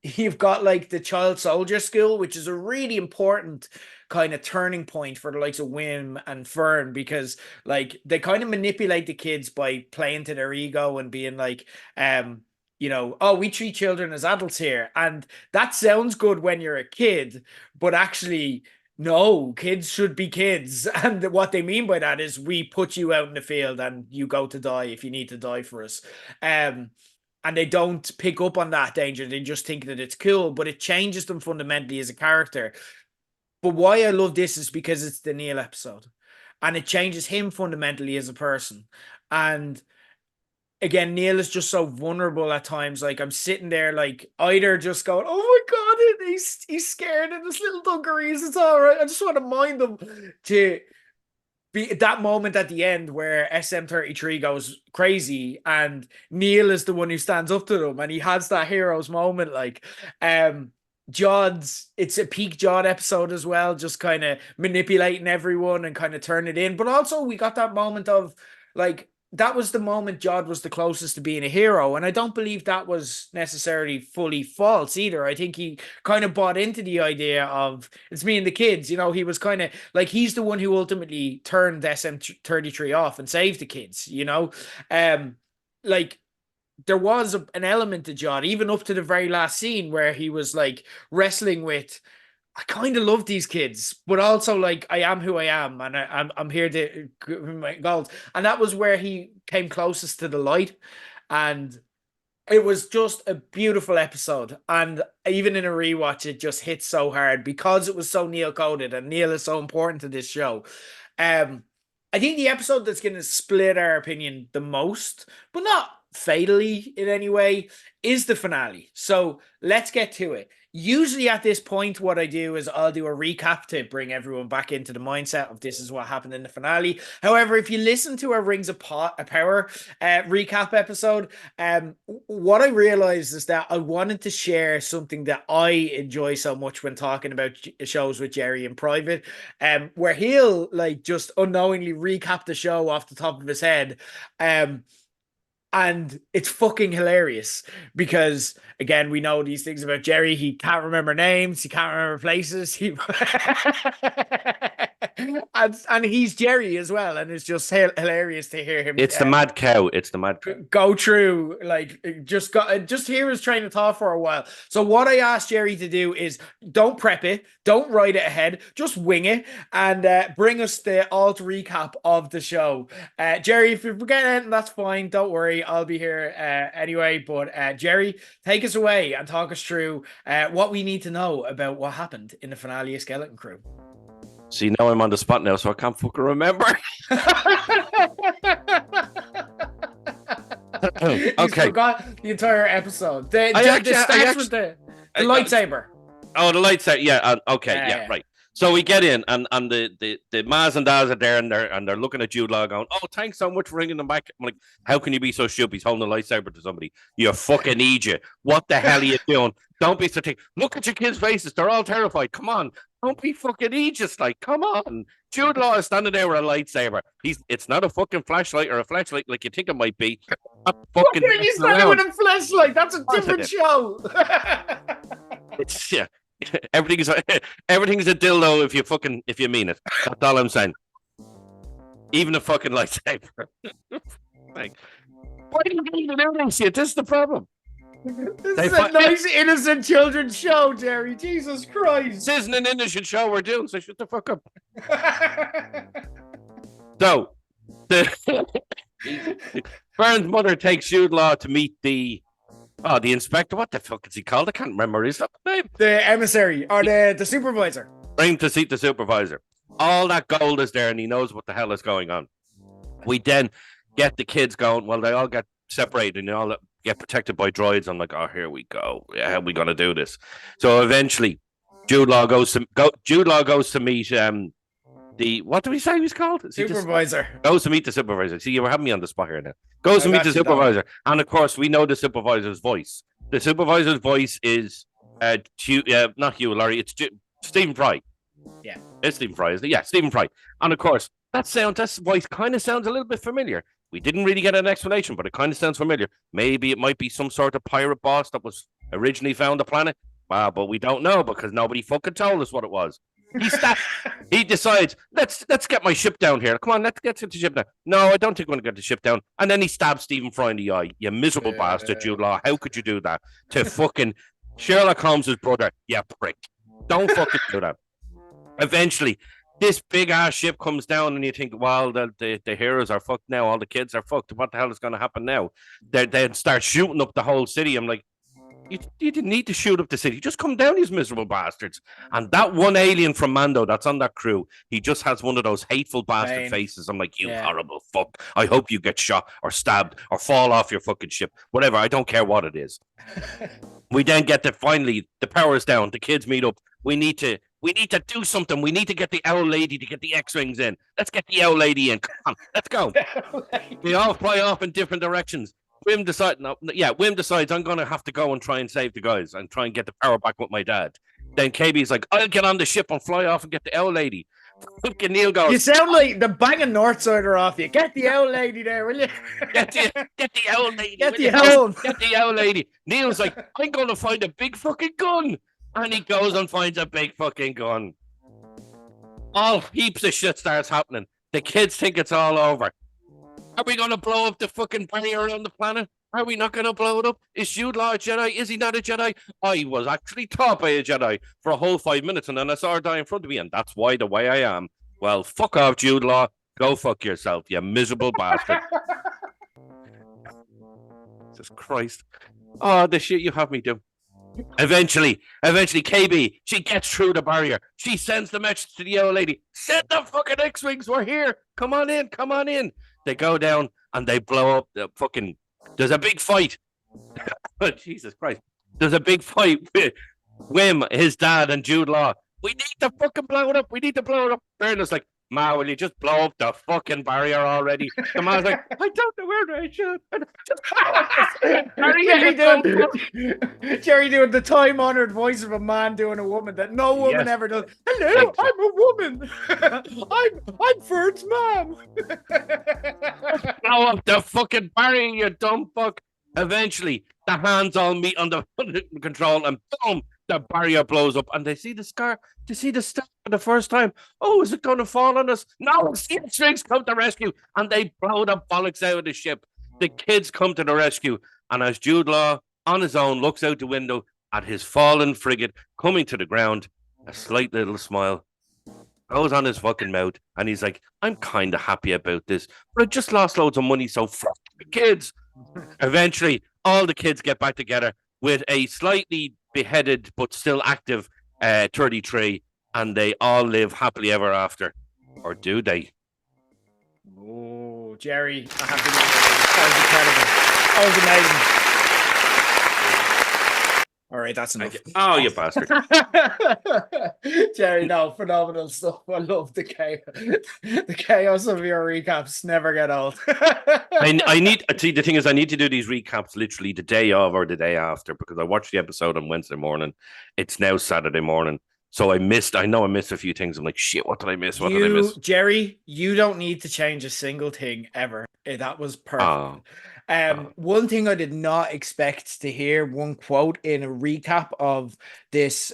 You've got like the Child Soldier School, which is a really important kind of turning point for the likes of Wim and Fern because like they kind of manipulate the kids by playing to their ego and being like, oh, we treat children as adults here. And that sounds good when you're a kid, but actually, no, kids should be kids. And what they mean by that is we put you out in the field and you go to die if you need to die for us. And they don't pick up on that danger. They just think that it's cool, but it changes them fundamentally as a character. But why I love this is because it's the Neil episode. And it changes him fundamentally as a person. And again, Neil is just so vulnerable at times. Like I'm sitting there, like either just going, "Oh my god, he's scared in his little dungarees. It's all right. I just want to mind him." To be that moment at the end where SM33 goes crazy and Neil is the one who stands up to them, and he has that hero's moment. Like, it's a peak Jod episode as well, just kind of manipulating everyone and kind of turn it in. But also, we got that moment of like that was the moment Jod was the closest to being a hero. And I don't believe that was necessarily fully false either. I think he kind of bought into the idea of it's me and the kids. He was kind of like he's the one who ultimately turned SM33 off and saved the kids, like there was an element to John, even up to the very last scene where he was like wrestling with I kind of love these kids, but also like I am who I am, and I'm here to my goals. And that was where he came closest to the light, and it was just a beautiful episode. And even in a rewatch, it just hits so hard because it was so Neil coded, and Neil is so important to this show. I think the episode that's going to split our opinion the most, but not fatally in any way is the finale. So let's get to it. Usually at this point, what I do is I'll do a recap to bring everyone back into the mindset of this is what happened in the finale. However, if you listen to our Rings of Power recap episode, what I realized is that I wanted to share something that I enjoy so much when talking about shows with Gerry in private, where he'll like just unknowingly recap the show off the top of his head. And it's fucking hilarious because, again, we know these things about Gerry. He can't remember names. He can't remember places. And he's Gerry as well. And it's just hilarious to hear him. It's the mad cow. It's the mad cow. Go through, like, just hear his train of thought for a while. So what I asked Gerry to do is don't prep it. Don't write it ahead. Just wing it and bring us the alt recap of the show. Gerry, if you forget anything, that's fine. Don't worry. I'll be here anyway. But Gerry, take us away and talk us through what we need to know about what happened in the finale of Skeleton Crew. See, now I'm on the spot now, so I can't fucking remember. Okay. Forgot the entire episode. The lightsaber. Oh, the lightsaber. Yeah. Okay. Right. So we get in, and the Maz and Daz are there, and they're looking at Jude Law, going, "Oh, thanks so much for bringing them back." I'm like, "How can you be so stupid? He's holding a lightsaber to somebody. You fucking idiot! What the hell are you doing? Don't be so. Look at your kids' faces; they're all terrified. Come on, don't be fucking idiots! Like, come on." Jude Law is standing there with a lightsaber. It's not a fucking flashlight or a flashlight like you think it might be. Fucking he's standing with a flashlight. That's a different show. It's everything's a dildo if you mean it. That's all I'm saying. Even a fucking lightsaber. Like, why do you even do this shit? This is the problem. This is a nice innocent children's show, Gerry. Jesus Christ. This isn't an innocent show we're doing, so shut the fuck up. So Fern's mother takes Jude Law to meet the inspector. What the fuck is he called? I can't remember. Is that the name? The emissary or the supervisor. Bring to see the supervisor. All that gold is there, and he knows what the hell is going on. We then get the kids going. Well, they all get separated, and they all get protected by droids. I'm like, oh, here we go. Yeah, how are we gonna do this? So eventually, Jude Law goes to meet what do we say he's called? Supervisor. Goes to meet the supervisor. See, you were having me on the spot here now. Goes to meet the supervisor. And of course, we know the supervisor's voice. The supervisor's voice is not Hugh Laurie, it's Stephen Fry. Yeah. It's Stephen Fry, isn't it? Yeah, Stephen Fry. And of course, that voice kind of sounds a little bit familiar. We didn't really get an explanation, but it kind of sounds familiar. Maybe it might be some sort of pirate boss that was originally found on the planet. Wow, but we don't know because nobody fucking told us what it was. He decides, let's get my ship down here. Come on, let's get to the ship now. No, I don't think we're going to get the ship down. And then he stabs Stephen Fry in the eye. You miserable bastard, Jude Law. How could you do that to fucking Sherlock Holmes' brother? You prick. Don't fucking do that. Eventually, this big ass ship comes down, and you think, well, the heroes are fucked now. All the kids are fucked. What the hell is going to happen now? They start shooting up the whole city. I'm like, you didn't need to shoot up the city. Just come down, you miserable bastards. And that one alien from Mando that's on that crew, he just has one of those hateful bastard faces. I'm like, you horrible fuck. I hope you get shot or stabbed or fall off your fucking ship. Whatever. I don't care what it is. We then get to finally, the power is down. The kids meet up. We need to do something. We need to get the owl lady to get the X-Wings in. Let's get the owl lady in. Come on, let's go. We all fly off in different directions. Wim decides I'm going to have to go and try and save the guys and try and get the power back with my dad. Then KB's like, I'll get on the ship and fly off and get the owl lady. Fucking Neil goes, you sound like the banging North Sider off you. Get the owl lady there, will you? Get the owl lady. Get the owl lady. Neil's like, I'm going to find a big fucking gun. And he goes and finds a big fucking gun. All heaps of shit starts happening. The kids think it's all over. Are we going to blow up the fucking barrier around the planet? Are we not going to blow it up? Is Jude Law a Jedi? Is he not a Jedi? I was actually taught by a Jedi for a whole 5 minutes, and then I saw her die in front of me, and that's why the way I am. Well, fuck off, Jude Law. Go fuck yourself, you miserable bastard. Jesus Christ. Oh, the shit you have me do. Eventually, KB, she gets through the barrier. She sends the message to the old lady. Send the fucking X-Wings, we're here. Come on in. They go down and they blow up the fucking There's a big fight. Oh, Jesus Christ. There's a big fight with Wim, his dad, and Jude Law. We need to fucking blow it up. We need to blow it up. Bernard's like, Ma, will you just blow up the fucking barrier already? The man's like, I don't know where I should. Just blow up the fucking barrier. Gerry doing the time-honored voice of a man doing a woman that no woman ever does. Hello, I'm a woman. I'm Ferd's mom. Blow up the fucking barrier, you dumb fuck. Eventually, the hands all meet on the control, and boom, the barrier blows up, and they see the scar. They see the star for the first time. Oh, is it going to fall on us? No, the strings come to rescue, and they blow the bollocks out of the ship. The kids come to the rescue, and as Jude Law, on his own, looks out the window at his fallen frigate coming to the ground, a slight little smile goes on his fucking mouth, and he's like, I'm kind of happy about this, but I just lost loads of money, so fuck the kids. Eventually, all the kids get back together with a slightly beheaded but still active 33, and they all live happily ever after. Or do they? Oh, Gerry, I have to admit, that was incredible. That was amazing. All right, that's enough. Oh, you bastard. Gerry, no, phenomenal stuff. I love the chaos. The chaos of your recaps never get old. I need, see, the thing is, I need to do these recaps literally the day of or the day after, because I watched the episode on Wednesday morning. It's now Saturday morning. So I know I missed a few things. I'm like, shit, what did I miss? What did I miss? Gerry, you don't need to change a single thing ever. That was perfect. One thing I did not expect to hear, one quote in a recap of this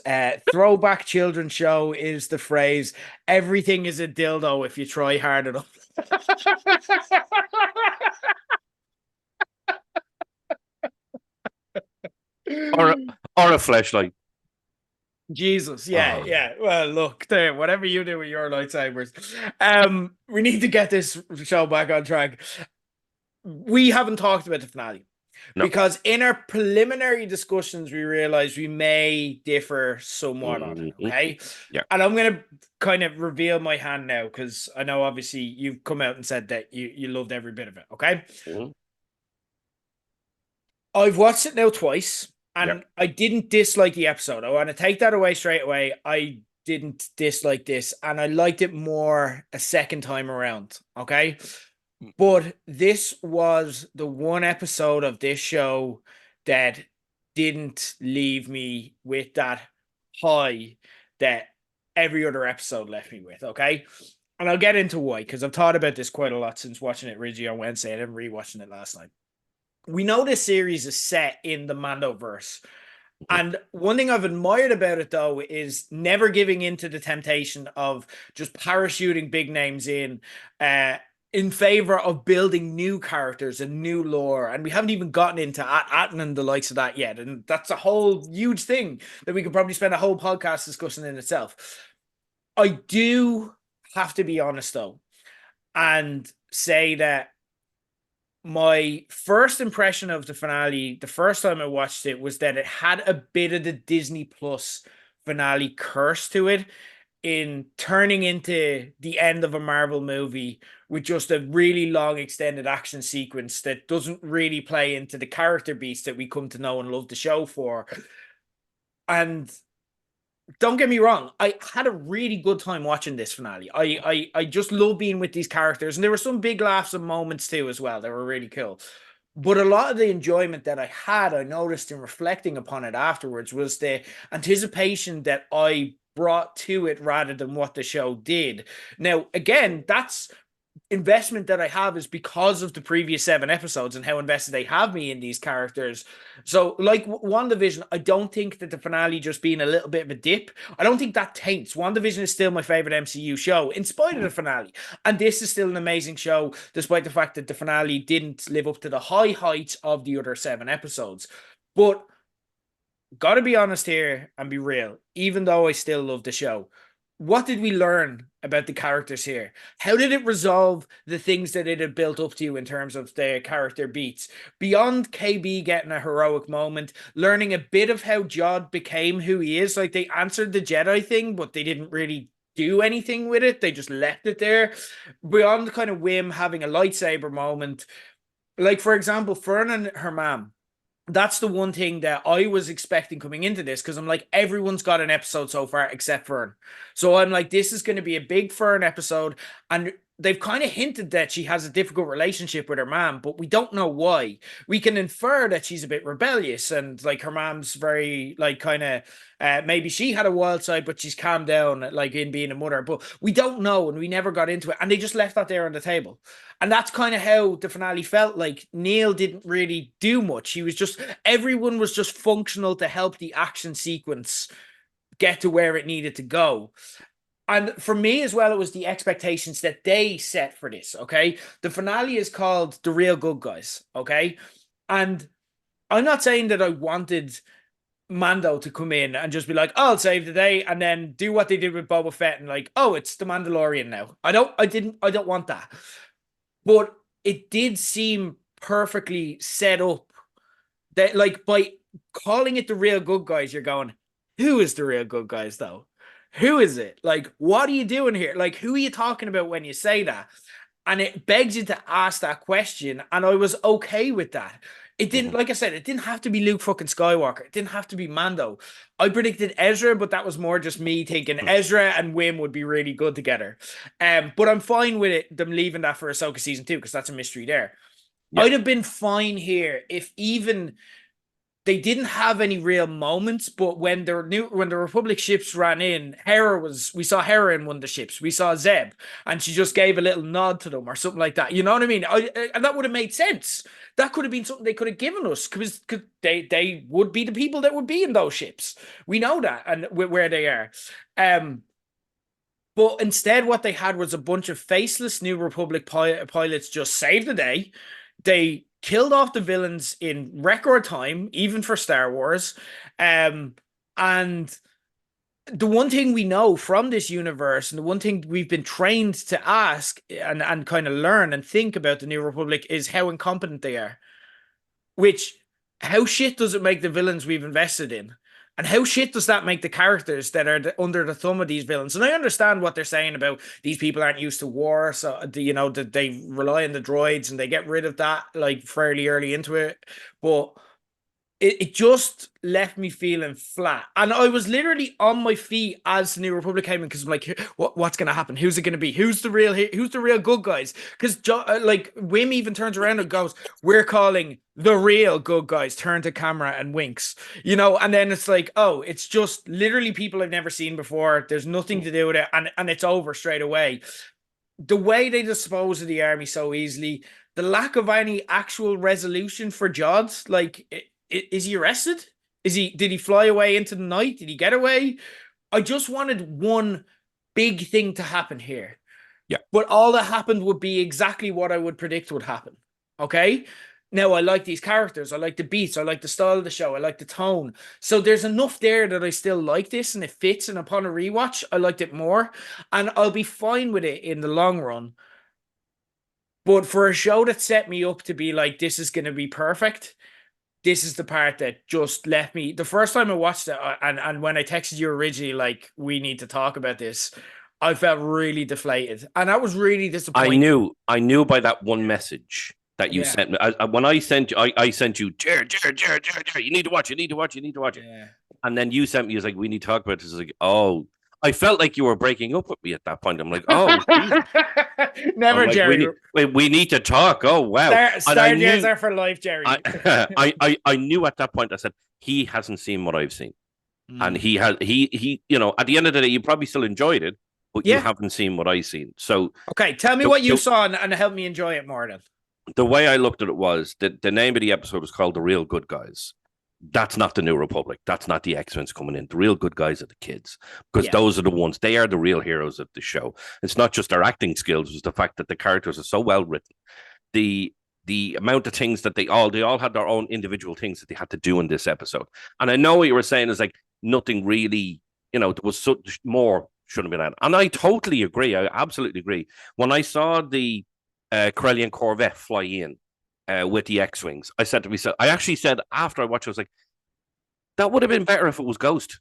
throwback children's show, is the phrase, everything is a dildo if you try hard enough. or a flashlight. Jesus, yeah. Well, look, there, whatever you do with your lightsabers. We need to get this show back on track. We haven't talked about the finale because in our preliminary discussions, we realized we may differ somewhat on it. Okay. Yeah. And I'm going to kind of reveal my hand now, because I know obviously you've come out and said that you loved every bit of it. Okay. I've watched it now twice, and I didn't dislike the episode. I want to take that away straight away. I didn't dislike this, and I liked it more a second time around. Okay. But this was the one episode of this show that didn't leave me with that high that every other episode left me with, okay? And I'll get into why, because I've thought about this quite a lot since watching it originally on Wednesday and then rewatching it last night. We know this series is set in the Mandoverse. And one thing I've admired about it, though, is never giving into the temptation of just parachuting big names in favor of building new characters and new lore. And we haven't even gotten into Atten and the likes of that yet. And that's a whole huge thing that we could probably spend a whole podcast discussing in itself. I do have to be honest, though, and say that my first impression of the finale, the first time I watched it, was that it had a bit of the Disney Plus finale curse to it, in turning into the end of a Marvel movie with just a really long extended action sequence that doesn't really play into the character beats that we come to know and love the show for. And don't get me wrong, I had a really good time watching this finale. I just love being with these characters, and there were some big laughs and moments too as well that were really cool. But a lot of the enjoyment that I had, I noticed in reflecting upon it afterwards, was the anticipation that I brought to it rather than what the show did. Now, again, that's investment that I have is because of the previous 7 episodes and how invested they have me in these characters. So, like WandaVision, I don't think that the finale just being a little bit of a dip, I don't think that taints. WandaVision is still my favorite MCU show in spite of the finale. And this is still an amazing show, despite the fact that the finale didn't live up to the high heights of the other 7 episodes. But gotta be honest here and be real, even though I still love the show, what did we learn about the characters here? How did it resolve the things that it had built up to in terms of the character beats? Beyond KB getting a heroic moment, learning a bit of how Jod became who he is. Like, they answered the Jedi thing, but they didn't really do anything with it. They just left it there. Beyond kind of Wim having a lightsaber moment, Like, for example, Fern and her mom. That's the one thing that I was expecting coming into this, because I'm like, everyone's got an episode so far except Fern. So I'm like, this is going to be a big Fern episode. And they've kind of hinted that she has a difficult relationship with her mom, but we don't know why. We can infer that she's a bit rebellious and like her mom's very, like, kind of, maybe she had a wild side, but she's calmed down, like in being a mother. But we don't know, and we never got into it. And they just left that there on the table. And that's kind of how the finale felt. Like Neil didn't really do much. He was just, everyone was just functional to help the action sequence get to where it needed to go. And for me as well, it was the expectations that they set for this. Okay. The finale is called The Real Good Guys. Okay. And I'm not saying that I wanted Mando to come in and just be like, oh, I'll save the day, and then do what they did with Boba Fett and like, oh, it's the Mandalorian now. I don't want that. But it did seem perfectly set up that, like, by calling it The Real Good Guys, you're going, who is the real good guys though? Who is it? Like, what are you doing here? Like, who are you talking about when you say that? And it begs you to ask that question. And I was okay with that. It didn't, Mhm. like I said, it didn't have to be Luke fucking Skywalker. It didn't have to be Mando. I predicted Ezra, but that was more just me thinking Ezra and Wim would be really good together. But I'm fine with it, them leaving that for Ahsoka season 2, because that's a mystery there. Yeah. I'd have been fine here if even they didn't have any real moments, but when the Republic ships ran in, we saw Hera in one of the ships. We saw Zeb, and she just gave a little nod to them or something like that. You know what I mean? And that would have made sense. That could have been something they could have given us, because they would be the people that would be in those ships. We know that, and where they are. But instead, what they had was a bunch of faceless New Republic pilots just save the day. They killed off the villains in record time, even for Star Wars. And the one thing we know from this universe, and the one thing we've been trained to ask and kind of learn and think about the New Republic, is how incompetent they are. Which, how shit does it make the villains we've invested in? And how shit does that make the characters that are under the thumb of these villains? And I understand what they're saying about these people aren't used to war, so that they rely on the droids and they get rid of that like fairly early into it. But it just left me feeling flat. And I was literally on my feet as the New Republic came in, because I'm like, what's going to happen? Who's it going to be? Who's the real good guys? Because like Wim even turns around and goes, we're calling the real good guys, turn to camera and winks, and then it's like, oh, it's just literally people I've never seen before. There's nothing to do with it. And it's over straight away. The way they dispose of the army so easily, the lack of any actual resolution for Jod, like, is he arrested? Did he fly away into the night? Did he get away? I just wanted one big thing to happen here. Yeah. But all that happened would be exactly what I would predict would happen. Okay. Now, I like these characters. I like the beats. I like the style of the show. I like the tone. So there's enough there that I still like this and it fits. And upon a rewatch, I liked it more. And I'll be fine with it in the long run. But for a show that set me up to be like, this is going to be perfect, this is the part that just left me. The first time I watched it, and when I texted you originally, like, we need to talk about this, I felt really deflated. And that was really disappointing. I knew by that one message that you Yeah. sent me. When I sent you, I sent you, Ger, you need to watch, you need to watch, you need to watch it. Yeah. And then you sent me, it's like, we need to talk about this. It's like, oh, I felt like you were breaking up with me at that point. I'm like, oh, Never, like, Gerry. we need to talk. Oh, wow. Star Wars are for life, Gerry. I knew at that point, I said, he hasn't seen what I've seen. And he at the end of the day, you probably still enjoyed it, but you haven't seen what I've seen. So, okay, tell me what you saw and help me enjoy it more then. The way I looked at it was that the name of the episode was called The Real Good Guys. That's not the New Republic. That's not the X-Men's coming in. The real good guys are the kids, because those are the ones. They are the real heroes of the show. It's not just their acting skills; it's the fact that the characters are so well written. The amount of things that they all had their own individual things that they had to do in this episode. And I know what you were saying is like nothing really, there was so more should have been added. And I totally agree. I absolutely agree. When I saw the Corellian Corvette fly in with the X-Wings, I said to myself, I actually said after I watched, I was like, that would have been better if it was Ghost.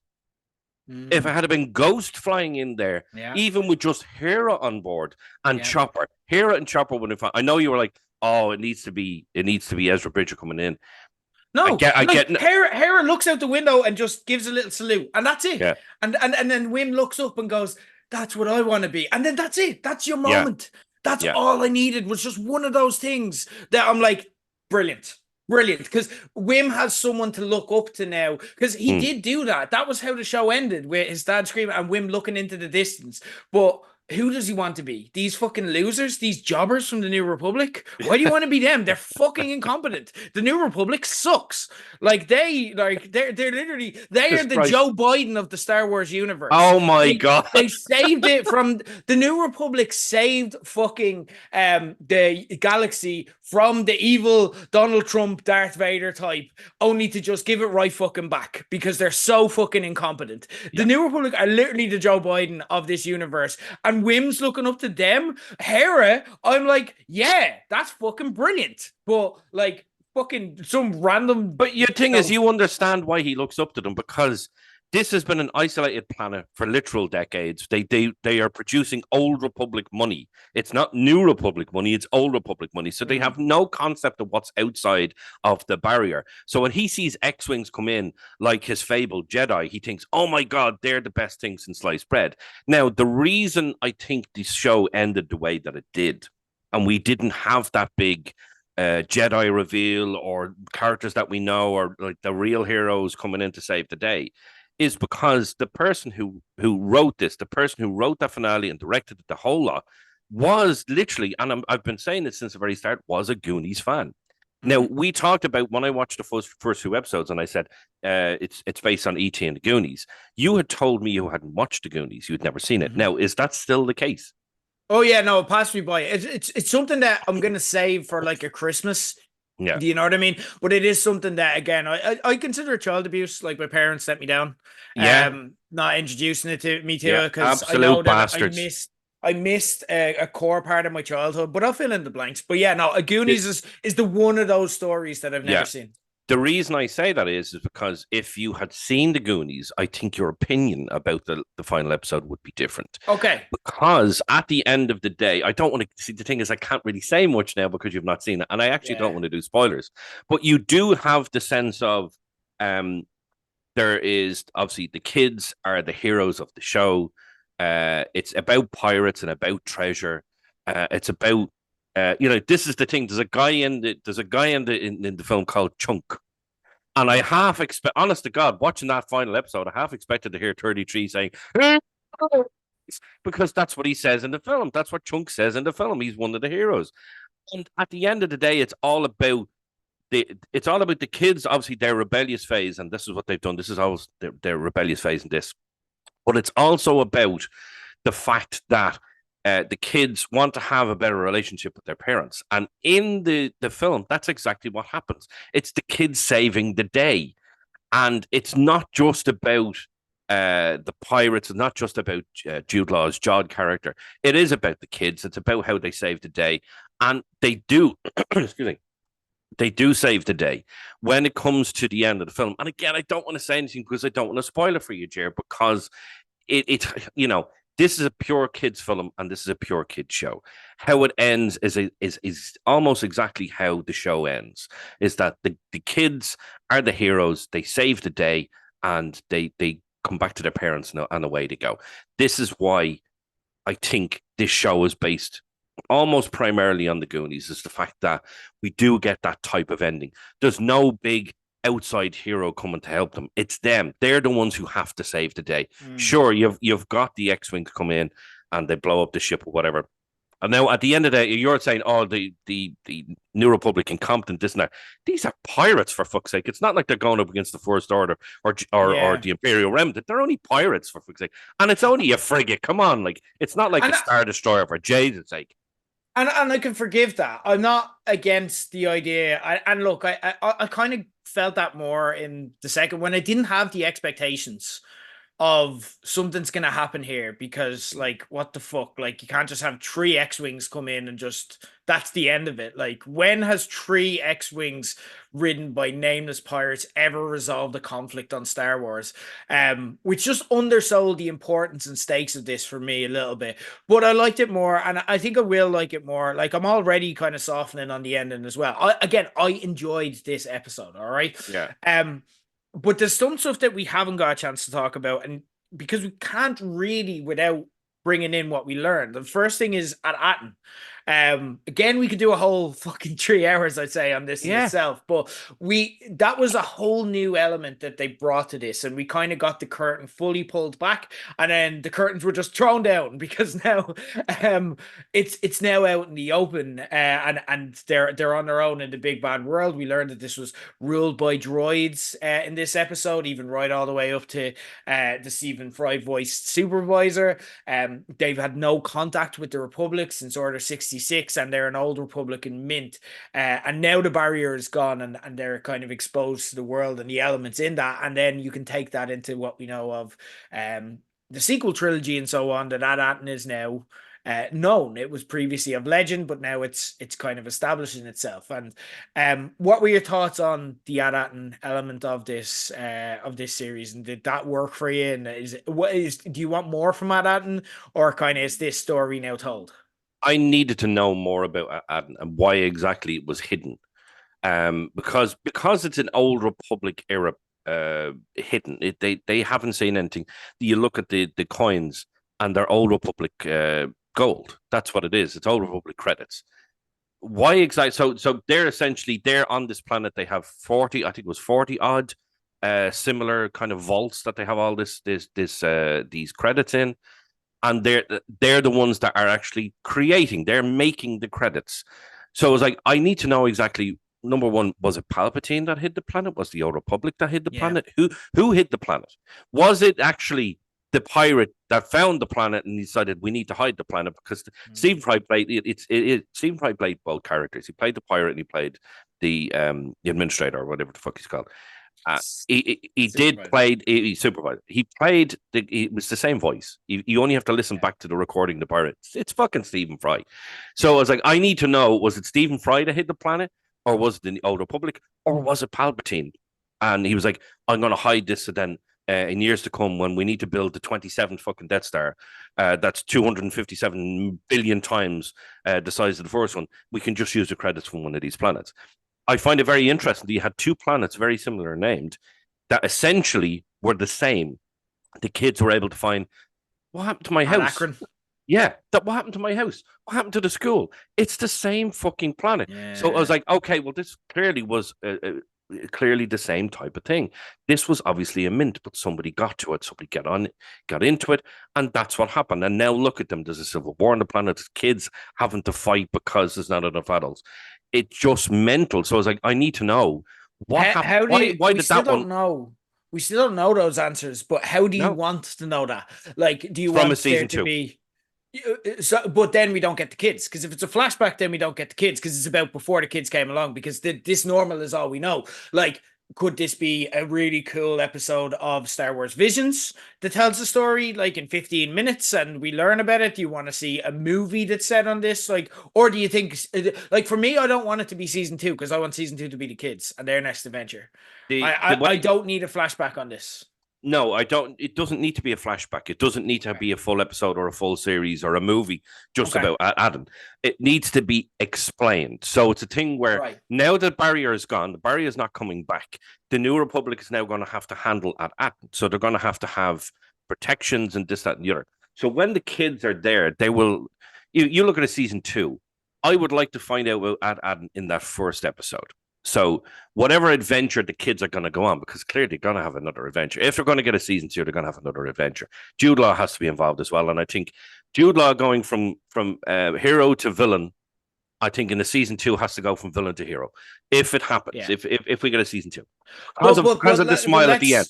If it had been Ghost flying in there, even with just Hera on board and Chopper, Hera and Chopper would have. I know you were like, oh, it needs to be Ezra Bridger coming in. I No, get, I like get, Hera looks out the window and just gives a little salute, and that's it. yeah, And then Wim looks up and goes, "That's what I want to be." And then that's it. That's your yeah, moment. That's yeah. all I needed was just one of those things that I'm like, brilliant. Brilliant, because Wim has someone to look up to now. Because he Mm. did do that. That was how the show ended, with his dad screaming and Wim looking into the distance. But who does he want to be? These fucking losers, these jobbers from the New Republic? Why do you want to be them? They're fucking incompetent. The New Republic sucks. They're literally they are Jesus the Christ. Joe Biden of the Star Wars universe. Oh my They God. they saved it from the New Republic, saved fucking the galaxy from the evil Donald Trump, Darth Vader type, only to just give it right fucking back because they're so fucking incompetent. The Yeah. New Republic are literally the Joe Biden of this universe, and Wim's looking up to them. Hera, I'm like, yeah, that's fucking brilliant. But like fucking some random, But your thing is, know, you understand why he looks up to them because this has been an isolated planet for literal decades. They are producing old Republic money. It's not New Republic money; it's old Republic money. So they have no concept of what's outside of the barrier. So when he sees X-wings come in, like his fabled Jedi, he thinks, "Oh my God, they're the best thing since sliced bread." Now, the reason I think this show ended the way that it did, and we didn't have that big Jedi reveal or characters that we know or like the real heroes coming in to save the day is because the person who wrote this, the person who wrote that finale and directed the whole lot, was literally, and I've been saying it since the very start, was a Goonies fan. Now we talked about when I watched the first two episodes, and I said it's based on ET and the Goonies. You had told me you hadn't watched the Goonies, you had never seen it. Now, is that still the case? Oh yeah, no, it passed me by. It's something that I'm gonna save for like a Christmas. Yeah, Do you know what I mean? But it is something that again I consider child abuse. Like my parents let me down, yeah, not introducing it to me to yeah. it because I know Absolute that bastards. I missed a core part of my childhood. But I'll fill in the blanks. But yeah, no, a The- Goonies is the one of those stories that I've never yeah, seen. the reason I say that is because if you had seen the Goonies, I think your opinion about the final episode would be different. Okay. Because at the end of the day, I don't want to see the thing is I can't really say much now because you've not seen it, and I actually don't Yeah. want to do spoilers. But you do have the sense of um there is obviously the kids are the heroes of the show. It's about pirates and about treasure. It's about this is the thing. There's a guy in the film called Chunk, and I half expect, honest to God, watching that final episode, I half expected to hear 33 saying, because that's what he says in the film. That's what Chunk says in the film. He's one of the heroes. And at the end of the day, it's all about the kids, obviously their rebellious phase, and this is what they've done. This is always their rebellious phase in this. But it's also about the fact that the kids want to have a better relationship with their parents. And in the film, that's exactly what happens. It's the kids saving the day. And it's not just about the pirates, it's not just about Jude Law's Jod character. It is about the kids. It's about how they save the day. And they do, excuse me, they do save the day when it comes to the end of the film. And again, I don't want to say anything because I don't want to spoil it for you, Jer, because this is a pure kids film and this is a pure kids show. How it ends is almost exactly how the show ends. Is that the kids are the heroes, they save the day, and they come back to their parents and away they go. This is why I think this show is based almost primarily on the Goonies, is the fact that we do get that type of ending. There's no big outside hero coming to help them. It's them. They're the ones who have to save the day. Sure, you've got the X-wing to come in and they blow up the ship or whatever. And now at the end of the day, you're saying, oh, the New Republic incompetent, this and that. These are pirates, for fuck's sake. It's not like they're going up against the First Order or Yeah. the Imperial Remnant. They're only pirates, for fuck's sake. And it's only a frigate. Come on, like it's not like And a Star Destroyer for Jade's sake. And I can forgive that. I'm not against the idea. And look, I kind of felt that more in the second when I didn't have the expectations of something's gonna happen here because like what the fuck, like you can't just have three X-wings come in and just that's the end of it. Like when has three X-wings ridden by nameless pirates ever resolved a conflict on Star Wars? Which just undersold the importance and stakes of this for me a little bit, but I liked it more, and I think I will like it more. Like I'm already kind of softening on the ending as well. I enjoyed this episode, all right. Yeah. But there's some stuff that we haven't got a chance to talk about, and because we can't really without bringing in what we learned. The first thing is at Atten. Again, we could do a whole fucking 3 hours, I'd say, on this in Yeah. itself. But that was a whole new element that they brought to this, and we kind of got the curtain fully pulled back, and then the curtains were just thrown down because now, it's now out in the open, and they're on their own in the big bad world. We learned that this was ruled by droids in this episode, even right all the way up to the Stephen Fry voiced supervisor. They've had no contact with the Republic since Order 66, and they're an old Republican mint. And now the barrier is gone, and they're kind of exposed to the world and the elements in that. And then you can take that into what we know of the sequel trilogy and so on, that Atten is now known. It was previously of legend, but now it's kind of establishing itself. And what were your thoughts on the Atten element of this series, and did that work for you? And do you want more from Atten, or kind of is this story now told? I needed to know more about Aden and why exactly it was hidden. Because it's an old Republic era hidden. They haven't seen anything. You look at the coins and they're old Republic gold. That's what it is. It's old Republic credits. Why exactly? So they're on this planet. They have 40. I think it was 40 odd similar kind of vaults that they have all these credits in, and they're the ones that are actually creating. They're making the credits. So it was like, I need to know exactly. Number one, was it Palpatine that hid the planet? Was the Old Republic that hid the planet? Who hid the planet? Was it actually the pirate that found the planet and decided we need to hide the planet? Because Stephen Fry played Stephen Fry played both characters. He played the pirate and he played the administrator, or whatever the fuck he's called. He did play supervisor. He played it was the same voice. You only have to listen back to the recording. The pirate, it's fucking Stephen Fry. So I was like, I need to know: was it Stephen Fry that hit the planet, or was it the Old Republic, or was it Palpatine? And he was like, I'm going to hide this, so then in years to come, when we need to build the 27th fucking Death Star, that's 257 billion times the size of the first one, we can just use the credits from one of these planets. I find it very interesting that you had two planets very similar named that essentially were the same. The kids were able to find, what happened to my house? Akron. Yeah, what happened to my house? What happened to the school? It's the same fucking planet. Yeah. So I was like, okay, well, this clearly was clearly the same type of thing. This was obviously a mint, but somebody got to it. Somebody got into it, and that's what happened. And now look at them. There's a civil war on the planet. There's kids having to fight because there's not enough adults. It's just mental. So I was like, I need to know what happened. Why did that one? Know. We still don't know those answers, but how do you want to know that? Like, do you want there to be? So, but then we don't get the kids, because if it's a flashback, then we don't get the kids, because it's about before the kids came along, because this normal is all we know. Like, could this be a really cool episode of Star Wars Visions that tells the story like in 15 minutes and we learn about it? Do you want to see a movie that's set on this? Like, or do you think, like, for me, I don't want it to be season 2, because I want season 2 to be the kids and their next adventure. I don't need a flashback on this. No, I don't. It doesn't need to be a flashback. It doesn't need to be a full episode or a full series or a movie just about Adam. It needs to be explained. So it's a thing where now the barrier is gone, the barrier is not coming back. The New Republic is now going to have to handle Adam. So they're going to have protections and this, that, and the other. So when the kids are there, they will. You look at a season 2. I would like to find out about Adam in that first episode. So whatever adventure the kids are going to go on, because clearly they're going to have another adventure. If they're going to get a season 2, they're going to have another adventure. Jude Law has to be involved as well. And I think Jude Law going from hero to villain, I think in the season 2 has to go from villain to hero. If it happens, if we get a season 2. Because of the smile at the end.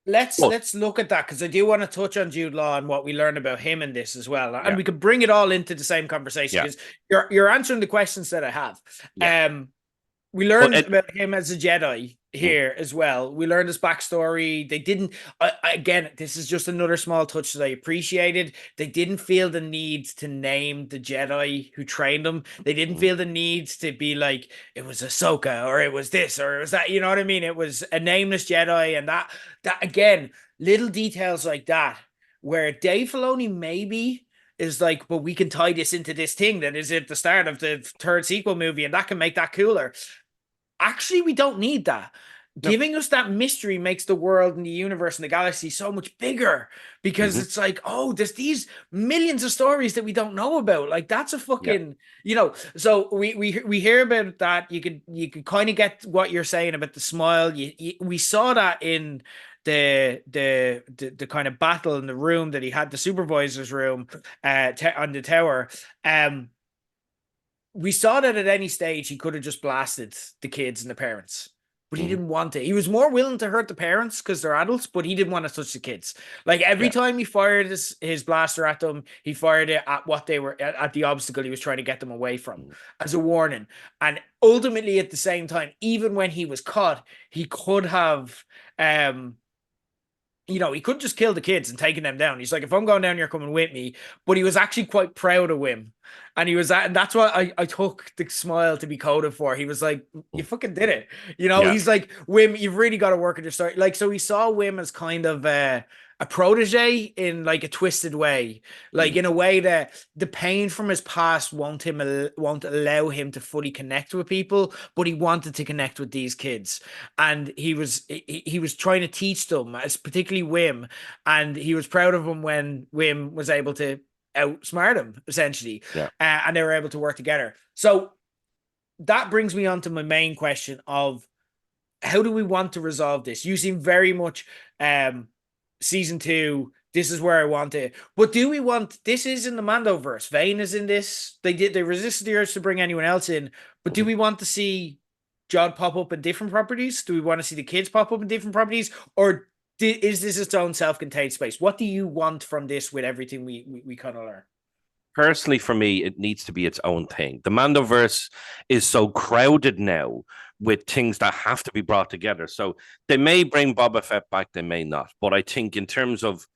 Let's look at that, because I do want to touch on Jude Law and what we learn about him in this as well. And we could bring it all into the same conversation, because you're answering the questions that I have. We learned about him as a Jedi Mm. here as well. We learned his backstory. They didn't, again, this is just another small touch that I appreciated. They didn't feel the need to name the Jedi who trained them. They didn't Mm. feel the need to be like, it was Ahsoka or it was this or it was that. You know what I mean? It was a nameless Jedi. And that again, little details like that, where Dave Filoni maybe is like, but we can tie this into this thing that is at the start of the third sequel movie, and that can make that cooler. Actually, we don't need that. No. Giving us that mystery makes the world and the universe and the galaxy so much bigger because Hmm. it's like, oh, there's these millions of stories that we don't know about. Like that's a Yeah. fucking, So we hear about that. You could kind of get what you're saying about the smile. We saw that in the kind of battle in the room that he had, the supervisor's room, on the tower. We saw that at any stage he could have just blasted the kids and the parents, but he Hmm. didn't want to. He was more willing to hurt the parents because they're adults, but he didn't want to touch the kids. Like every Yeah. time he fired his blaster at them, he fired it at what they were at the obstacle he was trying to get them away from Mm. as a warning. And ultimately, at the same time, even when he was caught, he could have he could just kill the kids and taking them down. He's like, if I'm going down, you're coming with me. But he was actually quite proud of Wim. And and that's what I took the smile to be coded for. He was like, you Mm. fucking did it. Yeah. He's like, Wim, you've really got to work at your story. Like, so he saw Wim as kind of a protege in like a twisted way, like Mm. in a way that the pain from his past won't allow him to fully connect with people, but he wanted to connect with these kids, and he was trying to teach them, as particularly Wim, and he was proud of him when Wim was able to outsmart him essentially, Yeah. and they were able to work together. So that brings me on to my main question of how do we want to resolve this? You seem very much season 2. This is where I want it. But do we want this is in the Mandoverse? Vane is in this. They resisted the urge to bring anyone else in. But do Mhm. we want to see John pop up in different properties? Do we want to see the kids pop up in different properties? Or is this its own self-contained space? What do you want from this with everything we kind of learn? Personally, for me, it needs to be its own thing. The Mandoverse is so crowded now with things that have to be brought together. So they may bring Boba Fett back, they may not. But I think in terms of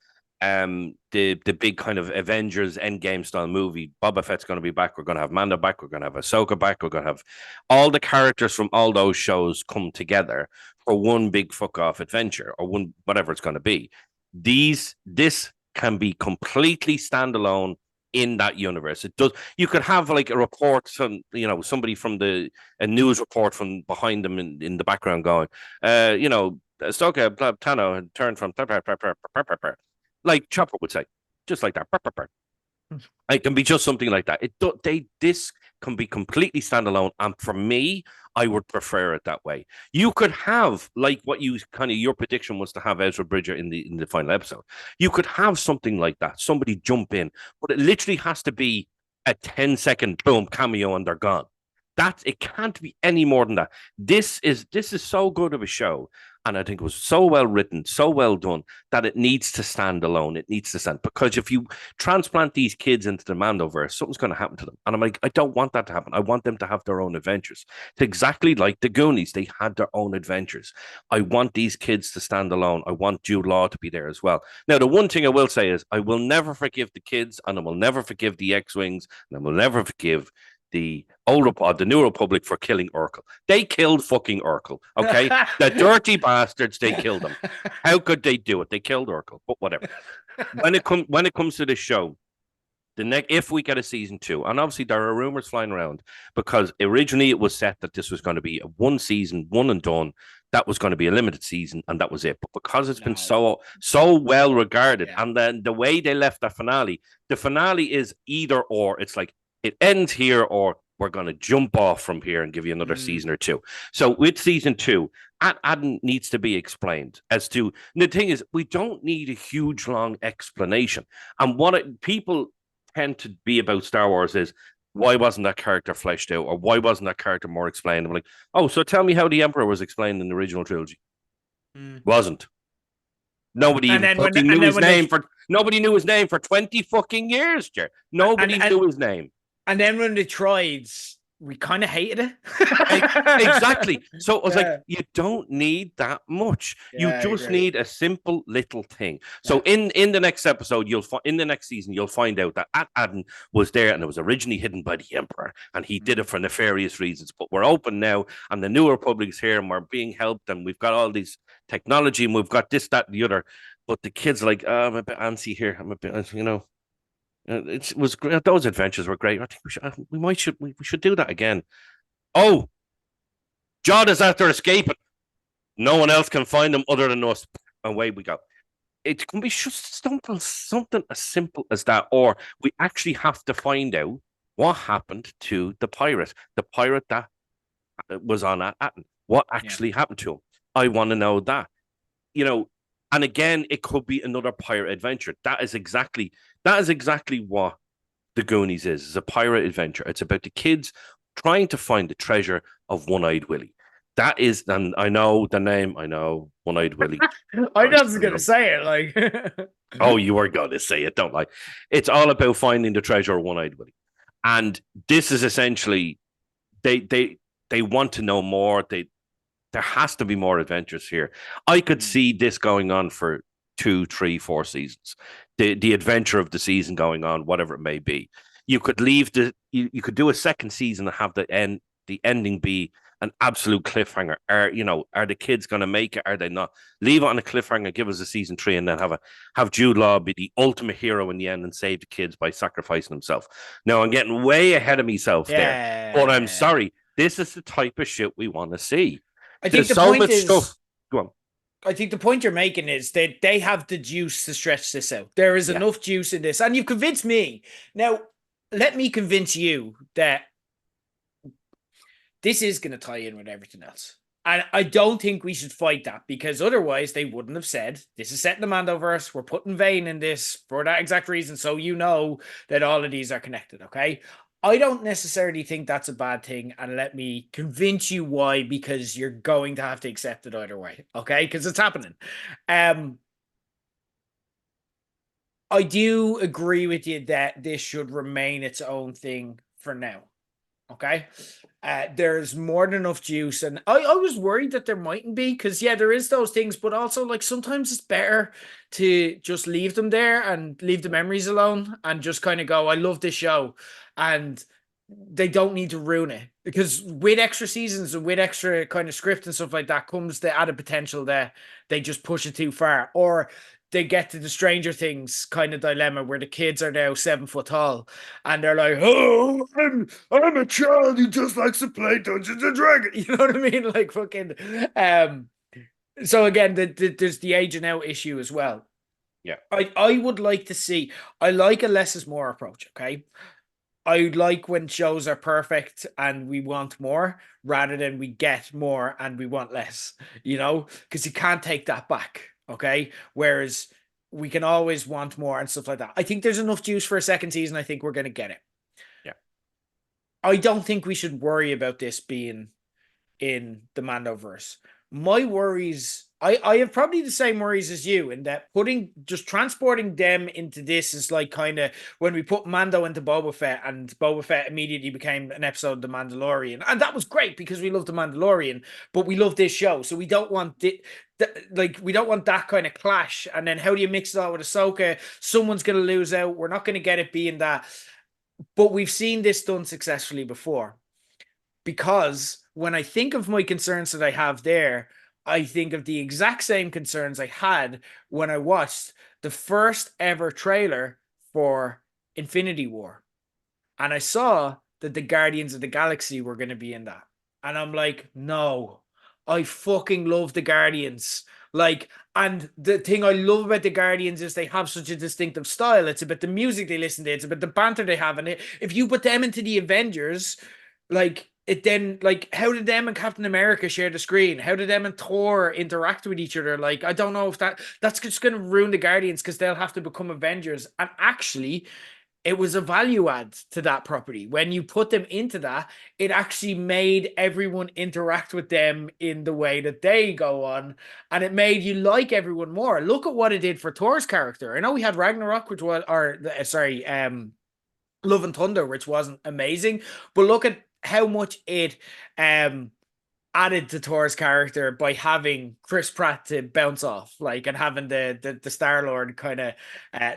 the big kind of Avengers Endgame style movie, Boba Fett's going to be back. We're going to have Mando back. We're going to have Ahsoka back. We're going to have all the characters from all those shows come together for one big fuck off adventure or one whatever it's going to be. This can be completely standalone in that universe. It does. You could have like a report from somebody from a news report from behind them in the background going, Ahsoka Tano had turned from like Chopper would say, just like that. It can be just something like that. This can be completely standalone, and for me, I would prefer it that way. You could have like what you kind of your prediction was to have Ezra Bridger in the final episode. You could have something like that. Somebody jump in, but it literally has to be a 10-second boom cameo and they're gone. It can't be any more than that. This is so good of a show, and I think it was so well written, so well done that it needs to stand alone. It needs to stand because if you transplant these kids into the Mandoverse, something's going to happen to them, and I'm like, I don't want that to happen. I want them to have their own adventures. It's exactly like the Goonies; they had their own adventures. I want these kids to stand alone. I want Jude Law to be there as well. Now, the one thing I will say is, I will never forgive the kids, and I will never forgive the X-wings, and I will never forgive the the New Republic for killing Urkel. They killed fucking Urkel. Okay, the dirty bastards. They killed him. How could they do it? They killed Urkel. But whatever. When it comes to this show, if we get a season 2, and obviously there are rumors flying around because originally it was set that this was going to be a one season, one and done. That was going to be a limited season, and that was it. But because it's been No. so well regarded, Yeah. and then the way they left the finale is either or. It's like it ends here, or we're going to jump off from here and give you another season or 2. So with season 2, Adam needs to be explained as to the thing is we don't need a huge long explanation. And people tend to be about Star Wars is why wasn't that character fleshed out, or why wasn't that character more explained? I'm like, oh, so tell me how the Emperor was explained in the original trilogy. Wasn't. Nobody And even then fucking knew his name for nobody knew his name for 20 fucking years, Jer. Nobody knew his name. and then when the droids we kind of hated it. Exactly. So I was like, Yeah, you don't need that much. You yeah, I just agree. need a simple little thing. So Yeah. in the next episode, in the next season, you'll find out that Adden was there and it was originally hidden by the Emperor, and he did it Mm. for nefarious reasons. But we're open now, and the New Republic's here, and we're being helped, and we've got all these technology, and we've got this, that, and the other. But the kids are like, I'm a bit antsy here. I'm a bit, it was great. Those adventures were great. I think we should do that again. Oh, John is after escaping. No one else can find him other than us. Away we go. It can be just something as simple as that, or we actually have to find out what happened to the pirate that was on Atten. What Yeah. actually happened to him? I want to know that. You know, and again, it could be another pirate adventure. That is exactly what the Goonies is. It's a pirate adventure. It's about the kids trying to find the treasure of One-Eyed Willie. That is, and I know the name. I know One-Eyed Willie. I Christ, was I gonna know. say it like Oh, you were going to say it, don't lie. It's all about finding the treasure of One-Eyed Willie, and this is essentially they they they want to know more. There has to be more adventures here. I could see this going on for 2, 3, 4 seasons. The adventure of the season going on, whatever it may be. You could you could do a second season and have the ending be an absolute cliffhanger. Are the kids going to make it? Are they not? Leave it on a cliffhanger. Give us a season 3, and then have Jude Law be the ultimate hero in the end and save the kids by sacrificing himself. Now I'm getting way ahead of myself there, but I'm yeah. sorry. This is the type of shit we want to see. I think There's the so point much stuff. is Go on. I think the point you're making is that they have the juice to stretch this out. There is Yeah. enough juice in this, and you've convinced me. Now, let me convince you that this is going to tie in with everything else. And I don't think we should fight that, because otherwise they wouldn't have said, this is set in the Mandoverse. We're putting Vane in this for that exact reason. So you know that all of these are connected. Okay. I don't necessarily think that's a bad thing. And let me convince you why, because you're going to have to accept it either way. Okay. Because it's happening. I do agree with you that this should remain its own thing for now. Okay. There's more than enough juice. And I was worried that there mightn't be, because, yeah, there is those things, but also, like, sometimes it's better to just leave them there and leave the memories alone and just kind of go, I love this show. And they don't need to ruin it, because with extra seasons and with extra kind of script and stuff like that comes the added potential that they just push it too far, or they get to the Stranger Things kind of dilemma where the kids are now 7 foot tall and they're like, oh, I'm a child who just likes to play Dungeons and Dragons. You know what I mean? Like, fucking. So again, there's the aging out issue as well. Yeah. I would like to see. I like a less is more approach. Okay. I like when shows are perfect and we want more rather than we get more and we want less, because you can't take that back. Okay. Whereas we can always want more and stuff like that. I think there's enough juice for a second season. I think we're going to get it. Yeah. I don't think we should worry about this being in the Mandoverse. My worries, I have probably the same worries as you, in that transporting them into this is like kind of when we put Mando into Boba Fett, and Boba Fett immediately became an episode of The Mandalorian. And that was great because we love The Mandalorian, but we love this show. So we don't want we don't want that kind of clash. And then how do you mix it all with Ahsoka? Someone's going to lose out. We're not going to get it being that. But we've seen this done successfully before. Because when I think of my concerns that I have there, I think of the exact same concerns I had when I watched the first ever trailer for Infinity War. And I saw that the Guardians of the Galaxy were going to be in that. And I'm like, no, I fucking love the Guardians. Like, and the thing I love about the Guardians is they have such a distinctive style. It's about the music they listen to. It's about the banter they have. And if you put them into the Avengers, like, it then, like, how did them and Captain America share the screen? How did them and Thor interact with each other? Like, I don't know if that's just going to ruin the Guardians, because they'll have to become Avengers. And actually, it was a value add to that property. When you put them into that, it actually made everyone interact with them in the way that they go on. And it made you like everyone more. Look at what it did for Thor's character. I know we had Ragnarok, which was, Love and Thunder, which wasn't amazing. But look at how much it added to Thor's character by having Chris Pratt to bounce off, like, and having the Star-Lord kind of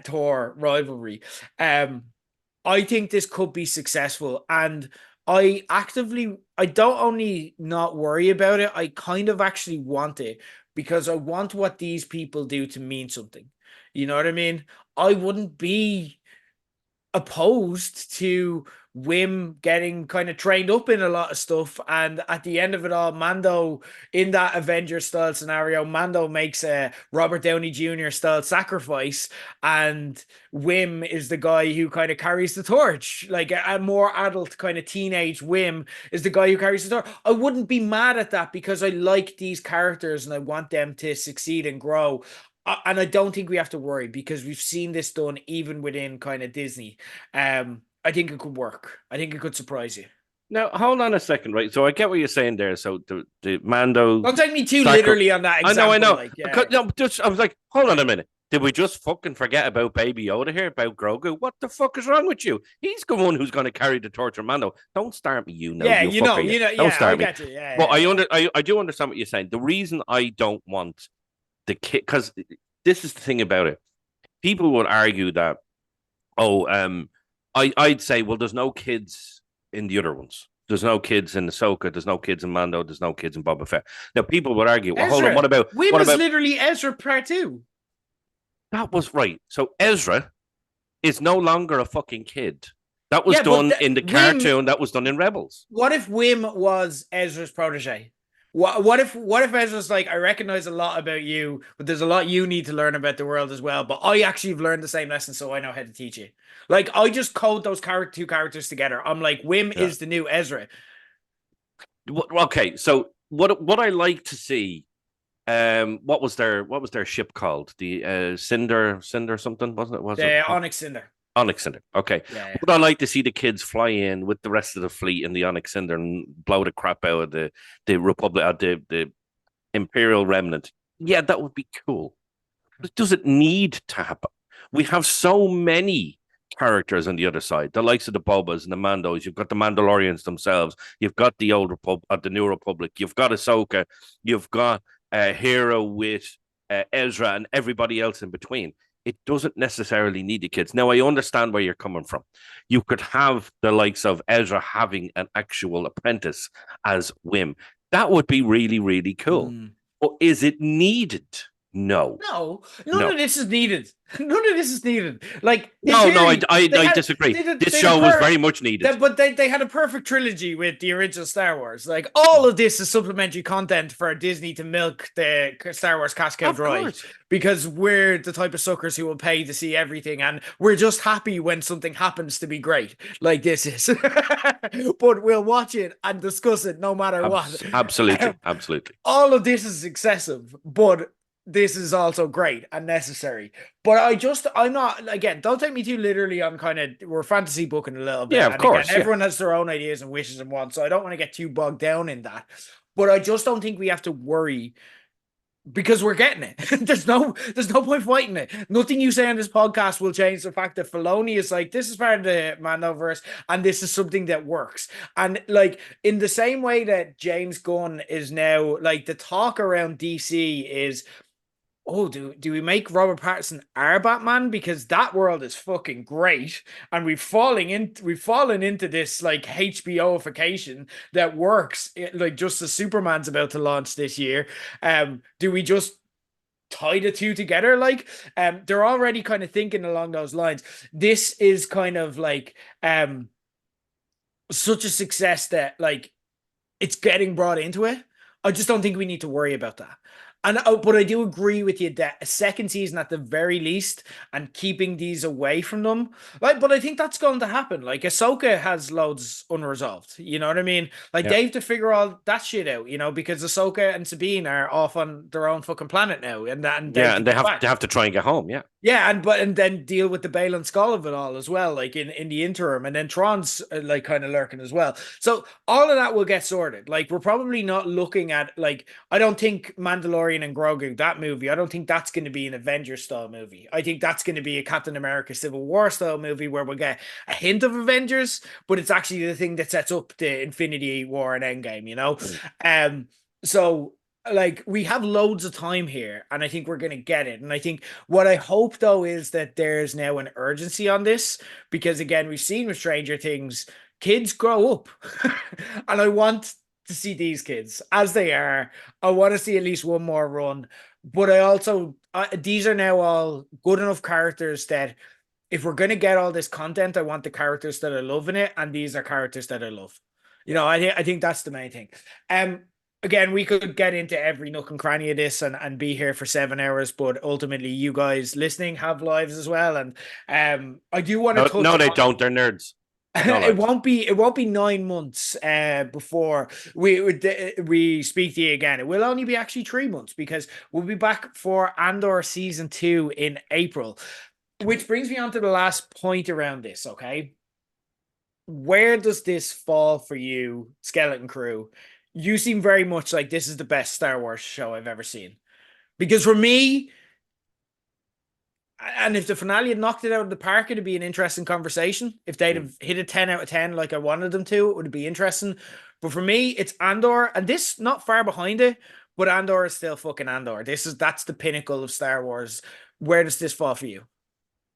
Thor rivalry. I think this could be successful, and I don't only not worry about it, I kind of actually want it, because I want what these people do to mean something. You know what I mean? I wouldn't be opposed to Wim getting kind of trained up in a lot of stuff, and at the end of it all, Mando, in that Avengers style scenario, Mando makes a Robert Downey Jr. style sacrifice, and Wim is the guy who kind of carries the torch, like a more adult kind of teenage Wim is the guy who carries the torch. I wouldn't be mad at that, because I like these characters and I want them to succeed and grow. And I don't think we have to worry, because we've seen this done even within kind of Disney. I think it could work. I think it could surprise you. Now, hold on a second, right? So I get what you're saying there. So the Mando. Don't take me too literally on that example. I know. Like, yeah. Because, no, I was like, hold on a minute. Did we just fucking forget about Baby Yoda here, about Grogu? What the fuck is wrong with you? He's the one who's going to carry the torch of Mando. Don't start me, you know. Yeah, you know. Don't start me. Yeah, but I do understand what you're saying. The reason I don't want the kid, because this is the thing about it. People would argue that, I'd say, well, there's no kids in the other ones. There's no kids in Ahsoka. There's no kids in Mando. There's no kids in Boba Fett. Now, people would argue, well, hold on, what about... Wim is literally Ezra Part 2. That was right. So Ezra is no longer a fucking kid. That was done in the cartoon. That was done in Rebels. What if Wim was Ezra's protege? What if Ezra's like, I recognize a lot about you, but there's a lot you need to learn about the world as well. But I actually have learned the same lesson, so I know how to teach you. Like, I just code those two characters together. I'm like, Wim is the new Ezra. Okay, so what I like to see, what was their ship called? The Cinder something, wasn't it? Was it Onyx Cinder? Onyx Cinder. Okay. Yeah. But I like to see the kids fly in with the rest of the fleet in the Onyx Cinder and blow the crap out of the Republic, the Imperial Remnant. Yeah, that would be cool. But does it need to happen? We have so many characters on the other side, the likes of the Bobas and the Mandos. You've got the Mandalorians themselves. You've got the old Republic, the New Republic. You've got Ahsoka. You've got Hero with Ezra and everybody else in between. It doesn't necessarily need the kids. Now, I understand where you're coming from. You could have the likes of Ezra having an actual apprentice as Wim. That would be really, really cool. But is it needed? No. None of this is needed. None of this is needed. Like, I disagree. This show was very much needed. But they had a perfect trilogy with the original Star Wars. Like, all of this is supplementary content for Disney to milk the Star Wars cash cow dry. Because we're the type of suckers who will pay to see everything, and we're just happy when something happens to be great, like this is. But we'll watch it and discuss it no matter what. Absolutely. All of this is excessive, but this is also great and necessary. But I'm not, again, don't take me too literally on kind of, we're fantasy booking a little bit. Yeah, of course. Again, everyone has their own ideas and wishes and wants, so I don't want to get too bogged down in that. But I just don't think we have to worry, because we're getting it. There's no point fighting it. Nothing you say on this podcast will change the fact that Filoni is like, this is part of the Mandoverse, and this is something that works. And like, in the same way that James Gunn is now, like, the talk around DC is, oh, do we make Robert Pattinson our Batman? Because that world is fucking great, and we've fallen into this like HBOification that works. Like, just as Superman's about to launch this year, do we just tie the two together? Like, they're already kind of thinking along those lines. This is kind of like such a success that, like, it's getting brought into it. I just don't think we need to worry about that. And but I do agree with you that a second season at the very least, and keeping these away from them, like, but I think that's going to happen. Like, Ahsoka has loads unresolved. You know what I mean? Like, they have to figure all that shit out. You know, because Ahsoka and Sabine are off on their own fucking planet now, and they have to try and get home. Yeah. Yeah, and then deal with the Baylon Skoll of it all as well, like in the interim, and then Tron's like kind of lurking as well. So all of that will get sorted. Like we're probably not looking at like I don't think Mandalorian and Grogu that movie. I don't think that's going to be an Avengers style movie. I think that's going to be a Captain America Civil War style movie where we'll get a hint of Avengers, but it's actually the thing that sets up the Infinity War and Endgame. So like we have loads of time here, and I think we're going to get it, and I think what I hope though is that there's now an urgency on this because again, we've seen with Stranger Things, kids grow up. And I want to see these kids as they are. I want to see at least one more run. But I also these are now all good enough characters that if we're gonna get all this content, I want the characters that I love in it, and these are characters that I love. I think that's the main thing. Um, Again, we could get into every nook and cranny of this and be here for 7 hours, but ultimately, you guys listening have lives as well. And I do want to No, touch no, they on don't. They're nerds. No it lives. won't be 9 months before we speak to you again. It will only be actually 3 months because we'll be back for Andor season 2 in April. Which brings me on to the last point around this, okay? Where does this fall for you, Skeleton Crew? You seem very much like this is the best Star Wars show I've ever seen. Because for me, and if the finale had knocked it out of the park, it'd be an interesting conversation. If they'd have hit a 10 out of 10 like I wanted them to, it would be interesting. But for me, it's Andor, and this not far behind it, but Andor is still fucking Andor. That's the pinnacle of Star Wars. Where does this fall for you?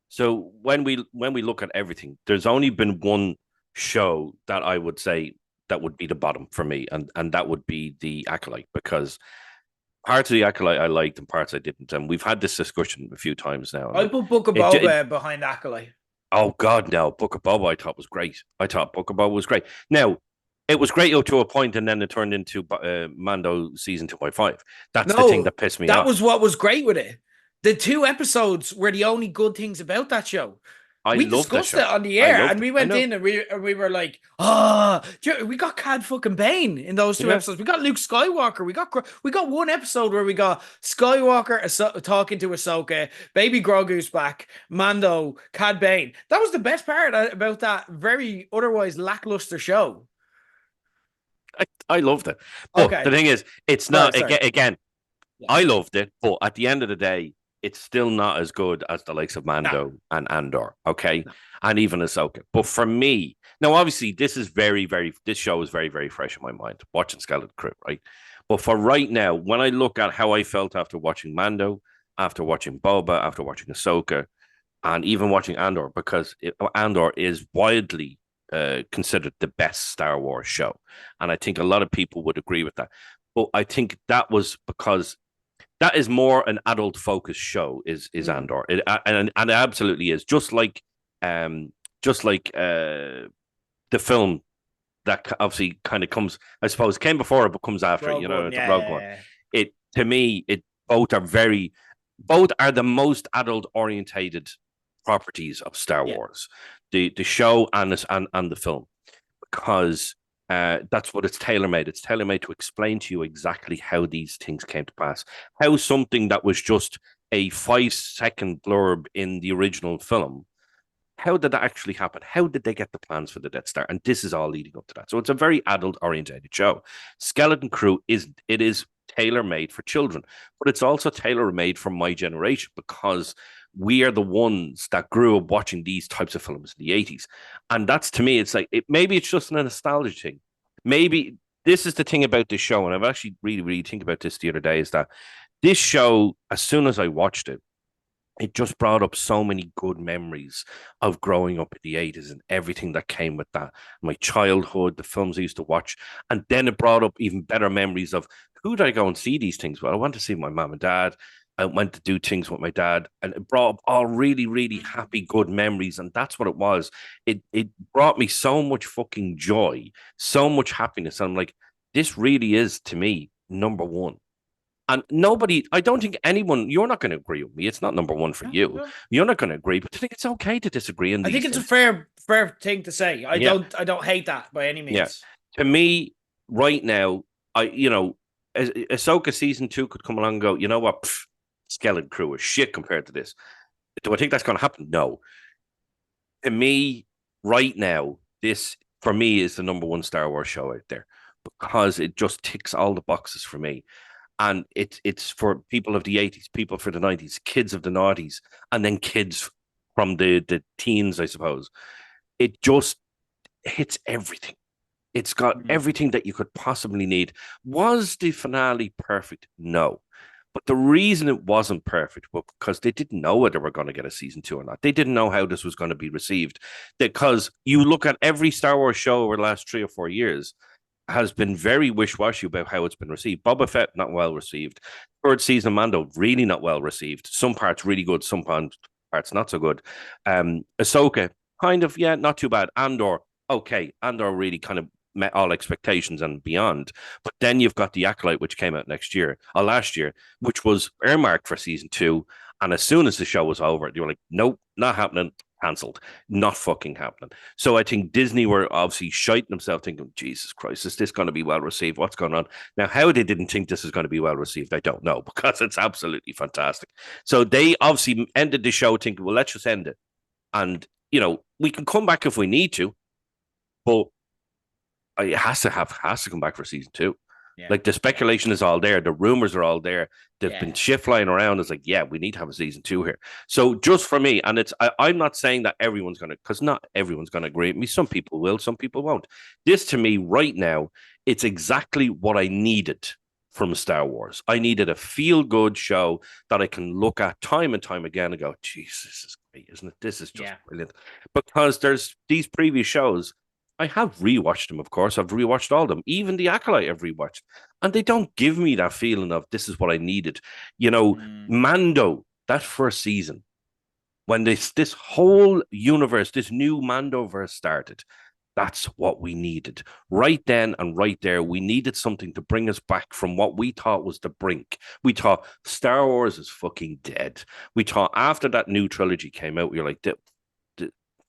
So when we look at everything, there's only been one show that I would say that would be the bottom for me, and that would be the Acolyte, because parts of the Acolyte I liked and parts I didn't, and we've had this discussion a few times now. I put Book of It Boba behind Acolyte. oh God, no, Book of Boba I thought was great. I thought Book of Boba was great. Now it was great up to a point, and then it turned into Mando season 2.5. That's the thing No, that pissed me that off. was what was great with it. The 2 episodes were the only good things about that show. I We love that discussed it show. on the I air, loved and it. we I went know. in and we were like, "Ah, we got Cad fucking Bane in those two Yeah. episodes. We got Luke Skywalker. We got one episode where we got Skywalker talking to Ahsoka, Baby Grogu's back, Mando, Cad Bane. That was the best part about that very otherwise lackluster show. I loved it. But the Okay, thing is, it's not sorry. again. Yeah. I loved it, but at the end of the day, it's still not as good as the likes of No, Mando and Andor, okay, no. and even Ahsoka. But for me, now obviously this is this show is very very fresh in my mind. Watching Skeleton Crew, right? But for right now, when I look at how I felt after watching Mando, after watching Boba, after watching Ahsoka, and even watching Andor, because Andor is widely considered the best Star Wars show, and I think a lot of people would agree with that. But I think that was because that is more an adult focused show. Is Mm. Andor, and it absolutely is, um just like the film that obviously kind of comes, I suppose, came before it but comes after it. Rogue One, The yeah, Rogue yeah, One. yeah. It to me, it both are the most adult orientated properties of Star Yeah. Wars, the show and the film, because that's what it's tailor made. It's tailor made to explain to you exactly how these things came to pass, how something that was just a 5 second blurb in the original film, how did that actually happen? How did they get the plans for the Death Star? And this is all leading up to that. So it's a very adult orientated show. Skeleton Crew is tailor made for children, but it's also tailor made for my generation, because we are the ones that grew up watching these types of films in the 80s. And that's, to me, it's like maybe it's just a nostalgia thing. Maybe this is the thing about this show, and I've actually really, really think about this the other day, is that this show, as soon as I watched it, it just brought up so many good memories of growing up in the 80s and everything that came with that. My childhood, the films I used to watch. And then it brought up even better memories of who did I go and see these things with? I went to see my mom and dad. I went to do things with my dad, and it brought up all really, really happy, good memories. And that's what it was. It brought me so much fucking joy, so much happiness. And I'm like, this really is, to me, number one. And nobody, I don't think anyone, you're not going to agree with me. It's not number one for No, you. no. You're not going to agree, but I think it's okay to disagree in I think these it's a things. fair thing to say. I Yeah. don't hate that by any Yeah. means. To me, right now, Ahsoka season 2 could come along and go, you know what? Skeleton Crew is shit compared to this. Do I think that's going to happen? No. To me, right now, this for me is the number one Star Wars show out there because it just ticks all the boxes for me. And it's for people of the 80s, people for the 90s, kids of the noughties, and then kids from the teens, I suppose. It just hits everything. It's got Mhm. everything that you could possibly need. Was the finale perfect? No. But the reason it wasn't perfect was because they didn't know whether we're going to get a season two or not. They didn't know how this was going to be received. Because you look at every Star Wars show over the last 3 or 4 years, has been very wish-washy about how it's been received. Boba Fett, not well received. Third season of Mando, really not well received. Some parts really good, some parts not so good. Ahsoka, kind of, yeah, not too bad. Andor, okay. Andor really kind of met all expectations and beyond. But then you've got The Acolyte, which came out last year, which was earmarked for season two. And as soon as the show was over, they were like, nope, not happening, cancelled. Not fucking happening. So I think Disney were obviously shiting themselves, thinking, Jesus Christ, is this going to be well received? What's going on? Now, how they didn't think this is going to be well received, I don't know, because it's absolutely fantastic. So they obviously ended the show thinking, well, let's just end it. And, we can come back if we need to, but it has to come back for season two. Yeah. Like the speculation is all there, the rumors are all there. There've been Yeah. shit flying around. It's like, yeah, we need to have a season two here. So just for me, and I'm not saying that everyone's gonna, because not everyone's gonna agree with me. Some people will, some people won't. This to me right now, it's exactly what I needed from Star Wars. I needed a feel good show that I can look at time and time again and go, Jesus, this is great, isn't it? This is just brilliant. Because there's these previous shows I have rewatched them, of course. I've rewatched all of them, even The Acolyte I've rewatched. And they don't give me that feeling of this is what I needed. Mando, that first season, when this whole universe, this new Mandoverse started, that's what we needed. Right then and right there, we needed something to bring us back from what we thought was the brink. We thought Star Wars is fucking dead. We thought after that new trilogy came out, we were like,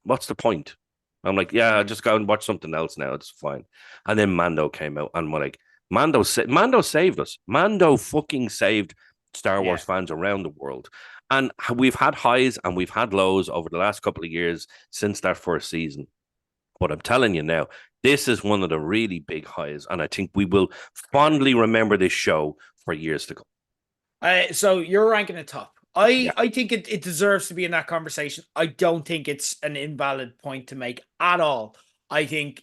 what's the point? I'm like, yeah, just go and watch something else now. It's fine. And then Mando came out, and we're like, Mando saved us. Mando fucking saved Star Wars fans around the world. And we've had highs and we've had lows over the last couple of years since that first season. But I'm telling you now, this is one of the really big highs, and I think we will fondly remember this show for years to come. So you're ranking it top. I Yeah. I think it deserves to be in that conversation. I don't think it's an invalid point to make at all. I think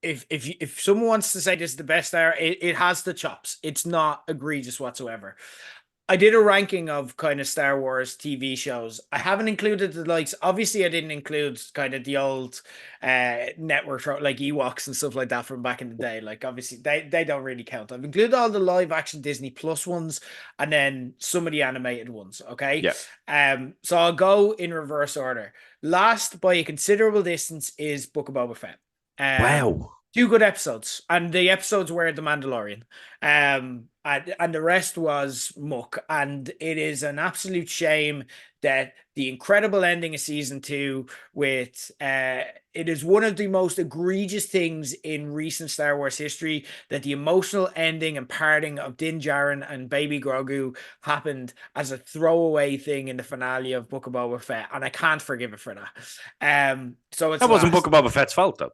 if someone wants to say this is the best there, it has the chops. It's not egregious whatsoever. I did a ranking of kind of Star Wars TV shows. I haven't included the likes. Obviously, I didn't include kind of the old network like Ewoks and stuff like that from back in the day. Like obviously they don't really count. I've included all the live action Disney Plus ones and then some of the animated ones. Okay. Yeah. So I'll go in reverse order. Last by a considerable distance is Book of Boba Fett. Wow. Two good episodes, and the episodes were The Mandalorian. And the rest was muck. And it is an absolute shame that the incredible ending of season two with it is one of the most egregious things in recent Star Wars history that the emotional ending and parting of Din Djarin and Baby Grogu happened as a throwaway thing in the finale of Book of Boba Fett, and I can't forgive it for that. So it's That wasn't last. Book of Boba Fett's fault, though.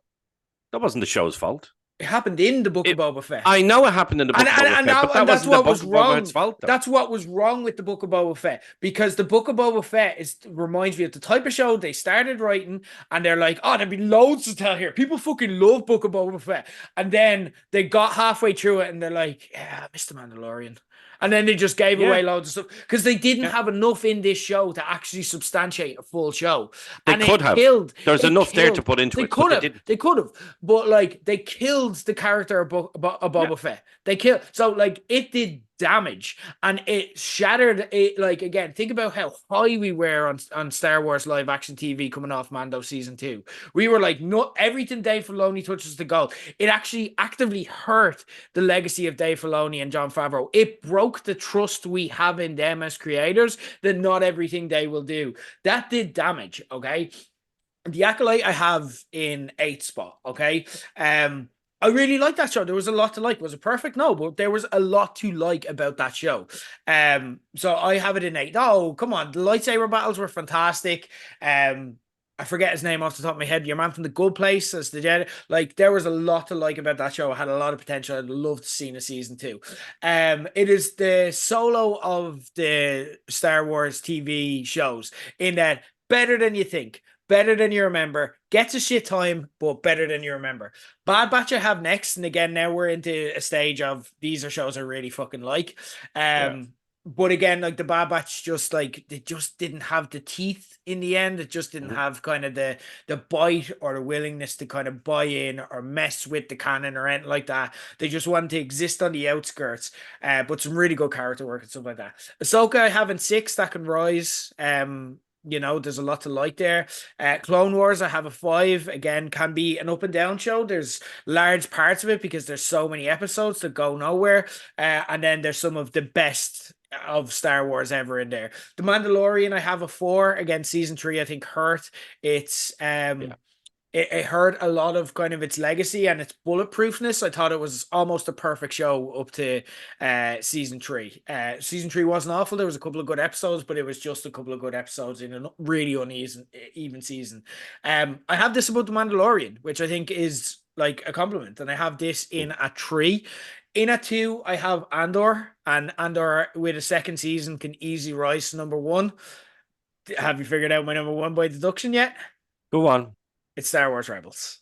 That wasn't the show's fault. It happened in the Book of Boba Fett. I know it happened in the Book of Boba Fett, but that wasn't the Book of Boba Fett's fault, though. That's what was wrong with the Book of Boba Fett, because the Book of Boba Fett reminds me of the type of show they started writing, and they're like, oh, there'd be loads to tell here. People fucking love Book of Boba Fett. And then they got halfway through it, and they're like, yeah, Mr. Mandalorian. And then they just gave away loads of stuff because they didn't have enough in this show to actually substantiate a full show. They could have. There's enough there to put into it. They could have. But like they killed the character of Boba Fett. They killed. So like it did damage and it shattered it. Like again, think about how high we were on Star Wars live action TV coming off Mando season 2. We were like, no, everything Dave Filoni touches the gold. It actually actively hurt the legacy of Dave Filoni and Jon Favreau. It broke the trust we have in them as creators that not everything they will do. That did damage. Okay. The Acolyte I have in 8th spot. Okay. I really liked that show. There was a lot to like. Was it perfect? No, but there was a lot to like about that show. So I have it in 8. Oh, come on. The lightsaber battles were fantastic. I forget his name off the top of my head. Your man from the Good Place as the Jedi. Like, there was a lot to like about that show. It had a lot of potential. I'd love to see in a season 2. It is the solo of the Star Wars TV shows in that better than you think, better than you remember, gets a shit time, but better than you remember. Bad Batch I have next, and again, now we're into a stage of these are shows I really fucking like. Yeah. But again, like the Bad Batch, just like they just didn't have the teeth in the end. It just didn't have kind of the bite or the willingness to kind of buy in or mess with the canon or anything like that. They just wanted to exist on the outskirts. But some really good character work and stuff like that. Ahsoka, I have in 6 that can rise. There's a lot to like there. Clone Wars, I have a 5. Again, can be an up and down show. There's large parts of it because there's so many episodes that go nowhere. And then there's some of the best of Star Wars ever in there. The Mandalorian, I have a 4. Again, season 3, I think hurt. It's it hurt a lot of kind of its legacy and its bulletproofness. I thought it was almost a perfect show up to season 3. Season 3 wasn't awful. There was a couple of good episodes, but it was just a couple of good episodes in a really uneven season. I have this about The Mandalorian, which I think is like a compliment, and I have this in a 3. In a 2, I have Andor, and Andor with a second season can easily rise to number 1. Have you figured out my number 1 by deduction yet? Go on. It's Star Wars Rebels.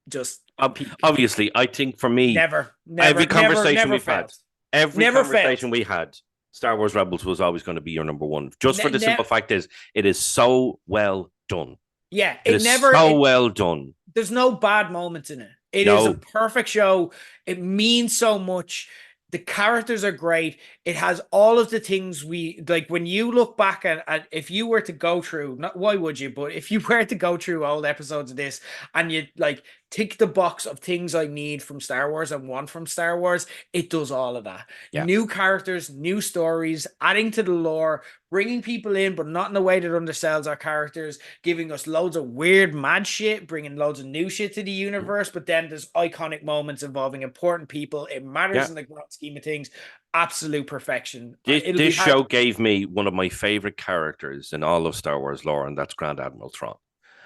Just peak. Obviously, I think for me, never every conversation we've failed. had, every Never conversation we had, Star Wars Rebels was always going to be your number 1. Just for the simple fact is, it is so well done. Yeah, well done. There's no bad moments in it. It is a perfect show. It means so much. The characters are great. It has all of the things we like. When you look back at if you were to go through, not why would you, but if you were to go through old episodes of this and you like tick the box of things I need from Star Wars and want from Star Wars, it does all of that. Yeah. New characters, new stories, adding to the lore, bringing people in, but not in a way that undersells our characters, giving us loads of weird, mad shit, bringing loads of new shit to the universe. But then there's iconic moments involving important people. It matters in the grand scheme of things. Absolute perfection. This show gave me one of my favorite characters in all of Star Wars lore, and that's Grand Admiral Thrawn.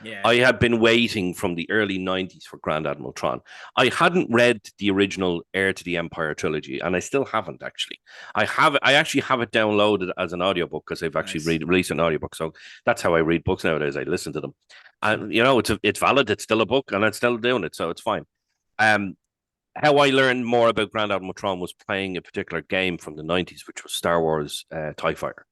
Yeah. I had been waiting from the early 90s for Grand Admiral Thrawn. I hadn't read the original Heir to the Empire trilogy, and I still haven't actually. I actually have it downloaded as an audiobook because they've actually released an audiobook. So that's how I read books nowadays. I listen to them. And it's valid, it's still a book, and I'm still doing it, so it's fine. How I learned more about Grand Admiral Thrawn was playing a particular game from the 90s, which was Star Wars TIE Fighter.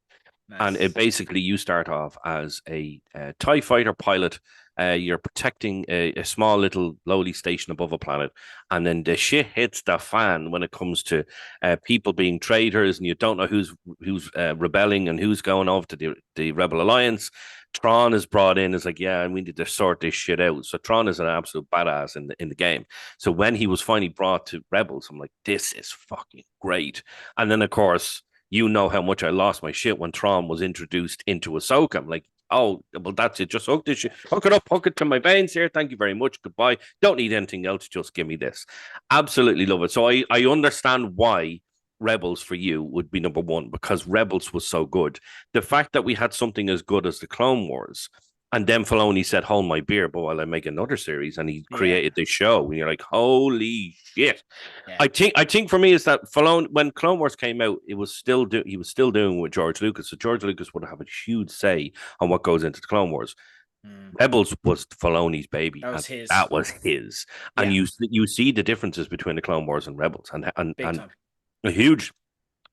Nice. And it basically, you start off as a TIE fighter pilot. You're protecting a small little lowly station above a planet. And then the shit hits the fan when it comes to people being traitors, and you don't know who's rebelling and who's going off to the Rebel Alliance. Thrawn is brought in as like, yeah, and we need to sort this shit out. So Thrawn is an absolute badass in the game. So when he was finally brought to Rebels, I'm like, this is fucking great. And then, of course, you know how much I lost my shit when Thrawn was introduced into Ahsoka. I'm like, oh, well, that's it. Just hook this shit. Hook it up. Hook it to my veins here. Thank you very much. Goodbye. Don't need anything else. Just give me this. Absolutely love it. So I understand why Rebels for you would be number 1, because Rebels was so good. The fact that we had something as good as the Clone Wars, and then Filoni said, hold my beer, but while I make another series, and he created this show, and you're like, holy shit. Yeah. I think for me is that Filoni, when Clone Wars came out, he was still doing with George Lucas. So George Lucas would have a huge say on what goes into the Clone Wars. Rebels was Filoni's baby. That was his. And you see the differences between the Clone Wars and Rebels, and huge,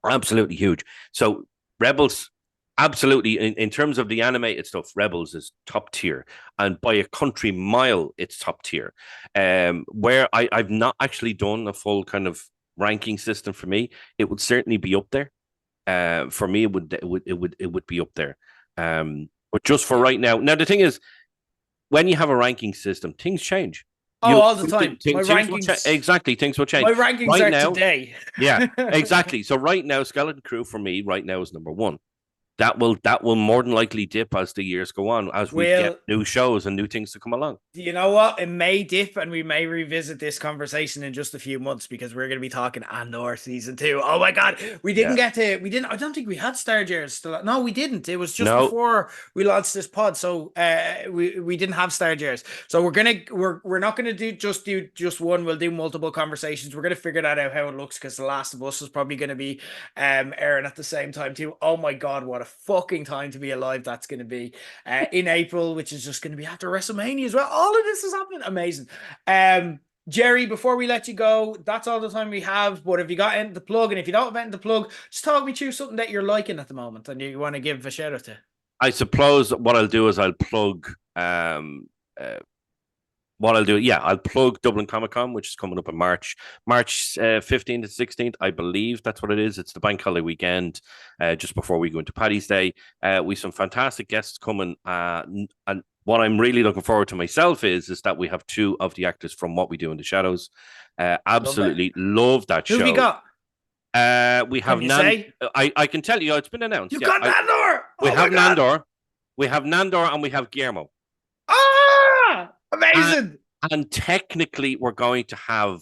absolutely huge. So Rebels, absolutely, in terms of the animated stuff, Rebels is top tier, and by a country mile, it's top tier. Where I've not actually done a full kind of ranking system for me, it would certainly be up there. For me, it would be up there. But just for right now, the thing is, when you have a ranking system, things change. All the time. My rankings exactly. Things will change. My rankings right are now, today. Yeah, exactly. So right now, Skeleton Crew for me right now is number 1. that will more than likely dip as the years go on, as we get Will new shows and new things to come along. you know what? It may dip, and we may revisit this conversation in just a few months because we're going to be talking Andor season 2. Oh my god, we didn't Yeah. get to. We didn't. I don't think we had Star Gers still. No, we didn't. It was just No, before we launched this pod, so we didn't have Star Gers. So we're not gonna do just one. We'll do multiple conversations. We're gonna figure that out how it looks because The Last of Us is probably gonna be airing at the same time too. Oh my god, what a fucking time to be alive that's gonna be in April, which is just gonna be after WrestleMania as well. All of this is happening. Amazing. Gerry, before we let you go, that's all the time we have. But if you got anything to plug, and if you don't have anything to plug, just talk me through something that you're liking at the moment and you want to give a shout out to. I suppose what I'll do is I'll plug what I'll do, yeah, I'll plug Dublin Comic Con, which is coming up in March 15th to 16th, I believe that's what it is. It's the bank holiday weekend, just before we go into Paddy's Day. We some fantastic guests coming, and what I'm really looking forward to myself is that we have two of the actors from What We Do in the Shadows. Absolutely love that show. Who we got? We have Nan. I can tell you, it's been announced. You got Nandor. We have Nandor. We have Nandor, and we have Guillermo. Ah, amazing. And technically, we're going to have,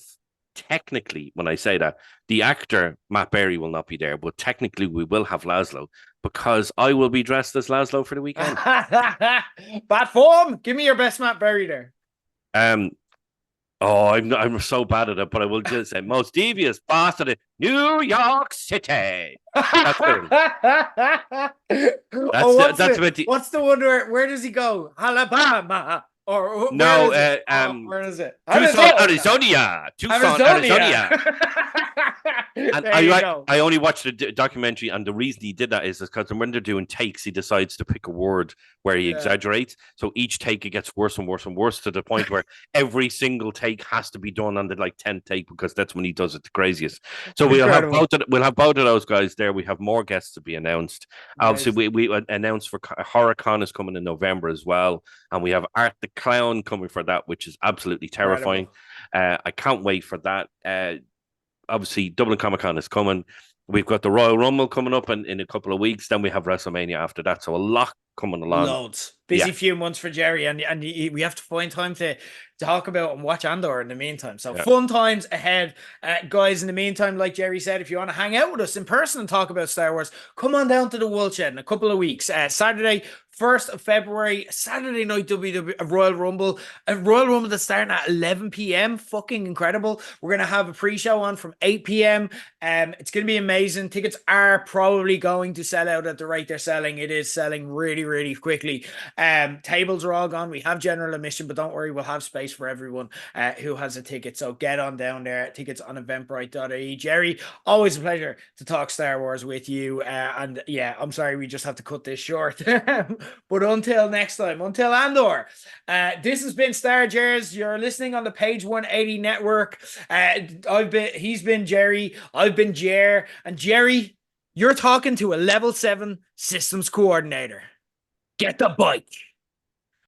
when I say that, the actor, Matt Berry, will not be there, but technically we will have Laszlo because I will be dressed as Laszlo for the weekend. Bad form. Give me your best Matt Berry there. Oh, I'm so bad at it, but I will just say most devious bastard in New York City. That's what's the one where does he go? Alabama. Or no, where is it? Tucson, Arizona. And I only watched the documentary, and the reason he did that is because when they're doing takes, he decides to pick a word where he exaggerates. So each take it gets worse and worse and worse to the point where every single take has to be done on the 10th take because that's when he does it the craziest. So we'll have both of those guys there. We have more guests to be announced. Nice. Obviously, we announced for HorrorCon is coming in November as well, and we have Art the Clown coming for that, which is absolutely terrifying. I can't wait for that. Obviously, Dublin Comic Con is coming. We've got the Royal Rumble coming up in a couple of weeks. Then we have WrestleMania after that. So a lot coming along. Loads. Busy few months for Gerry. And we have to find time to talk about and watch Andor in the meantime. So fun times ahead. Guys, in the meantime, like Gerry said, if you want to hang out with us in person and talk about Star Wars, come on down to the Woolshed in a couple of weeks. Saturday, 1st of February, Saturday night WWE Royal Rumble. A Royal Rumble that's starting at 11 p.m. Fucking incredible. We're going to have a pre-show on from 8 p.m. It's going to be amazing. Tickets are probably going to sell out at the rate they're selling. It is selling really, really quickly. Tables are all gone. We have general admission, but don't worry, we'll have space for everyone who has a ticket. So get on down there. Tickets on eventbrite.ie. Gerry, always a pleasure to talk Star Wars with you. And yeah, I'm sorry we just have to cut this short. But until next time, until Andor, this has been Star Gers. You're listening on the Page 180 network. He's been Gerry. I've been Ger. And Gerry, you're talking to a level 7 systems coordinator. Get the bike.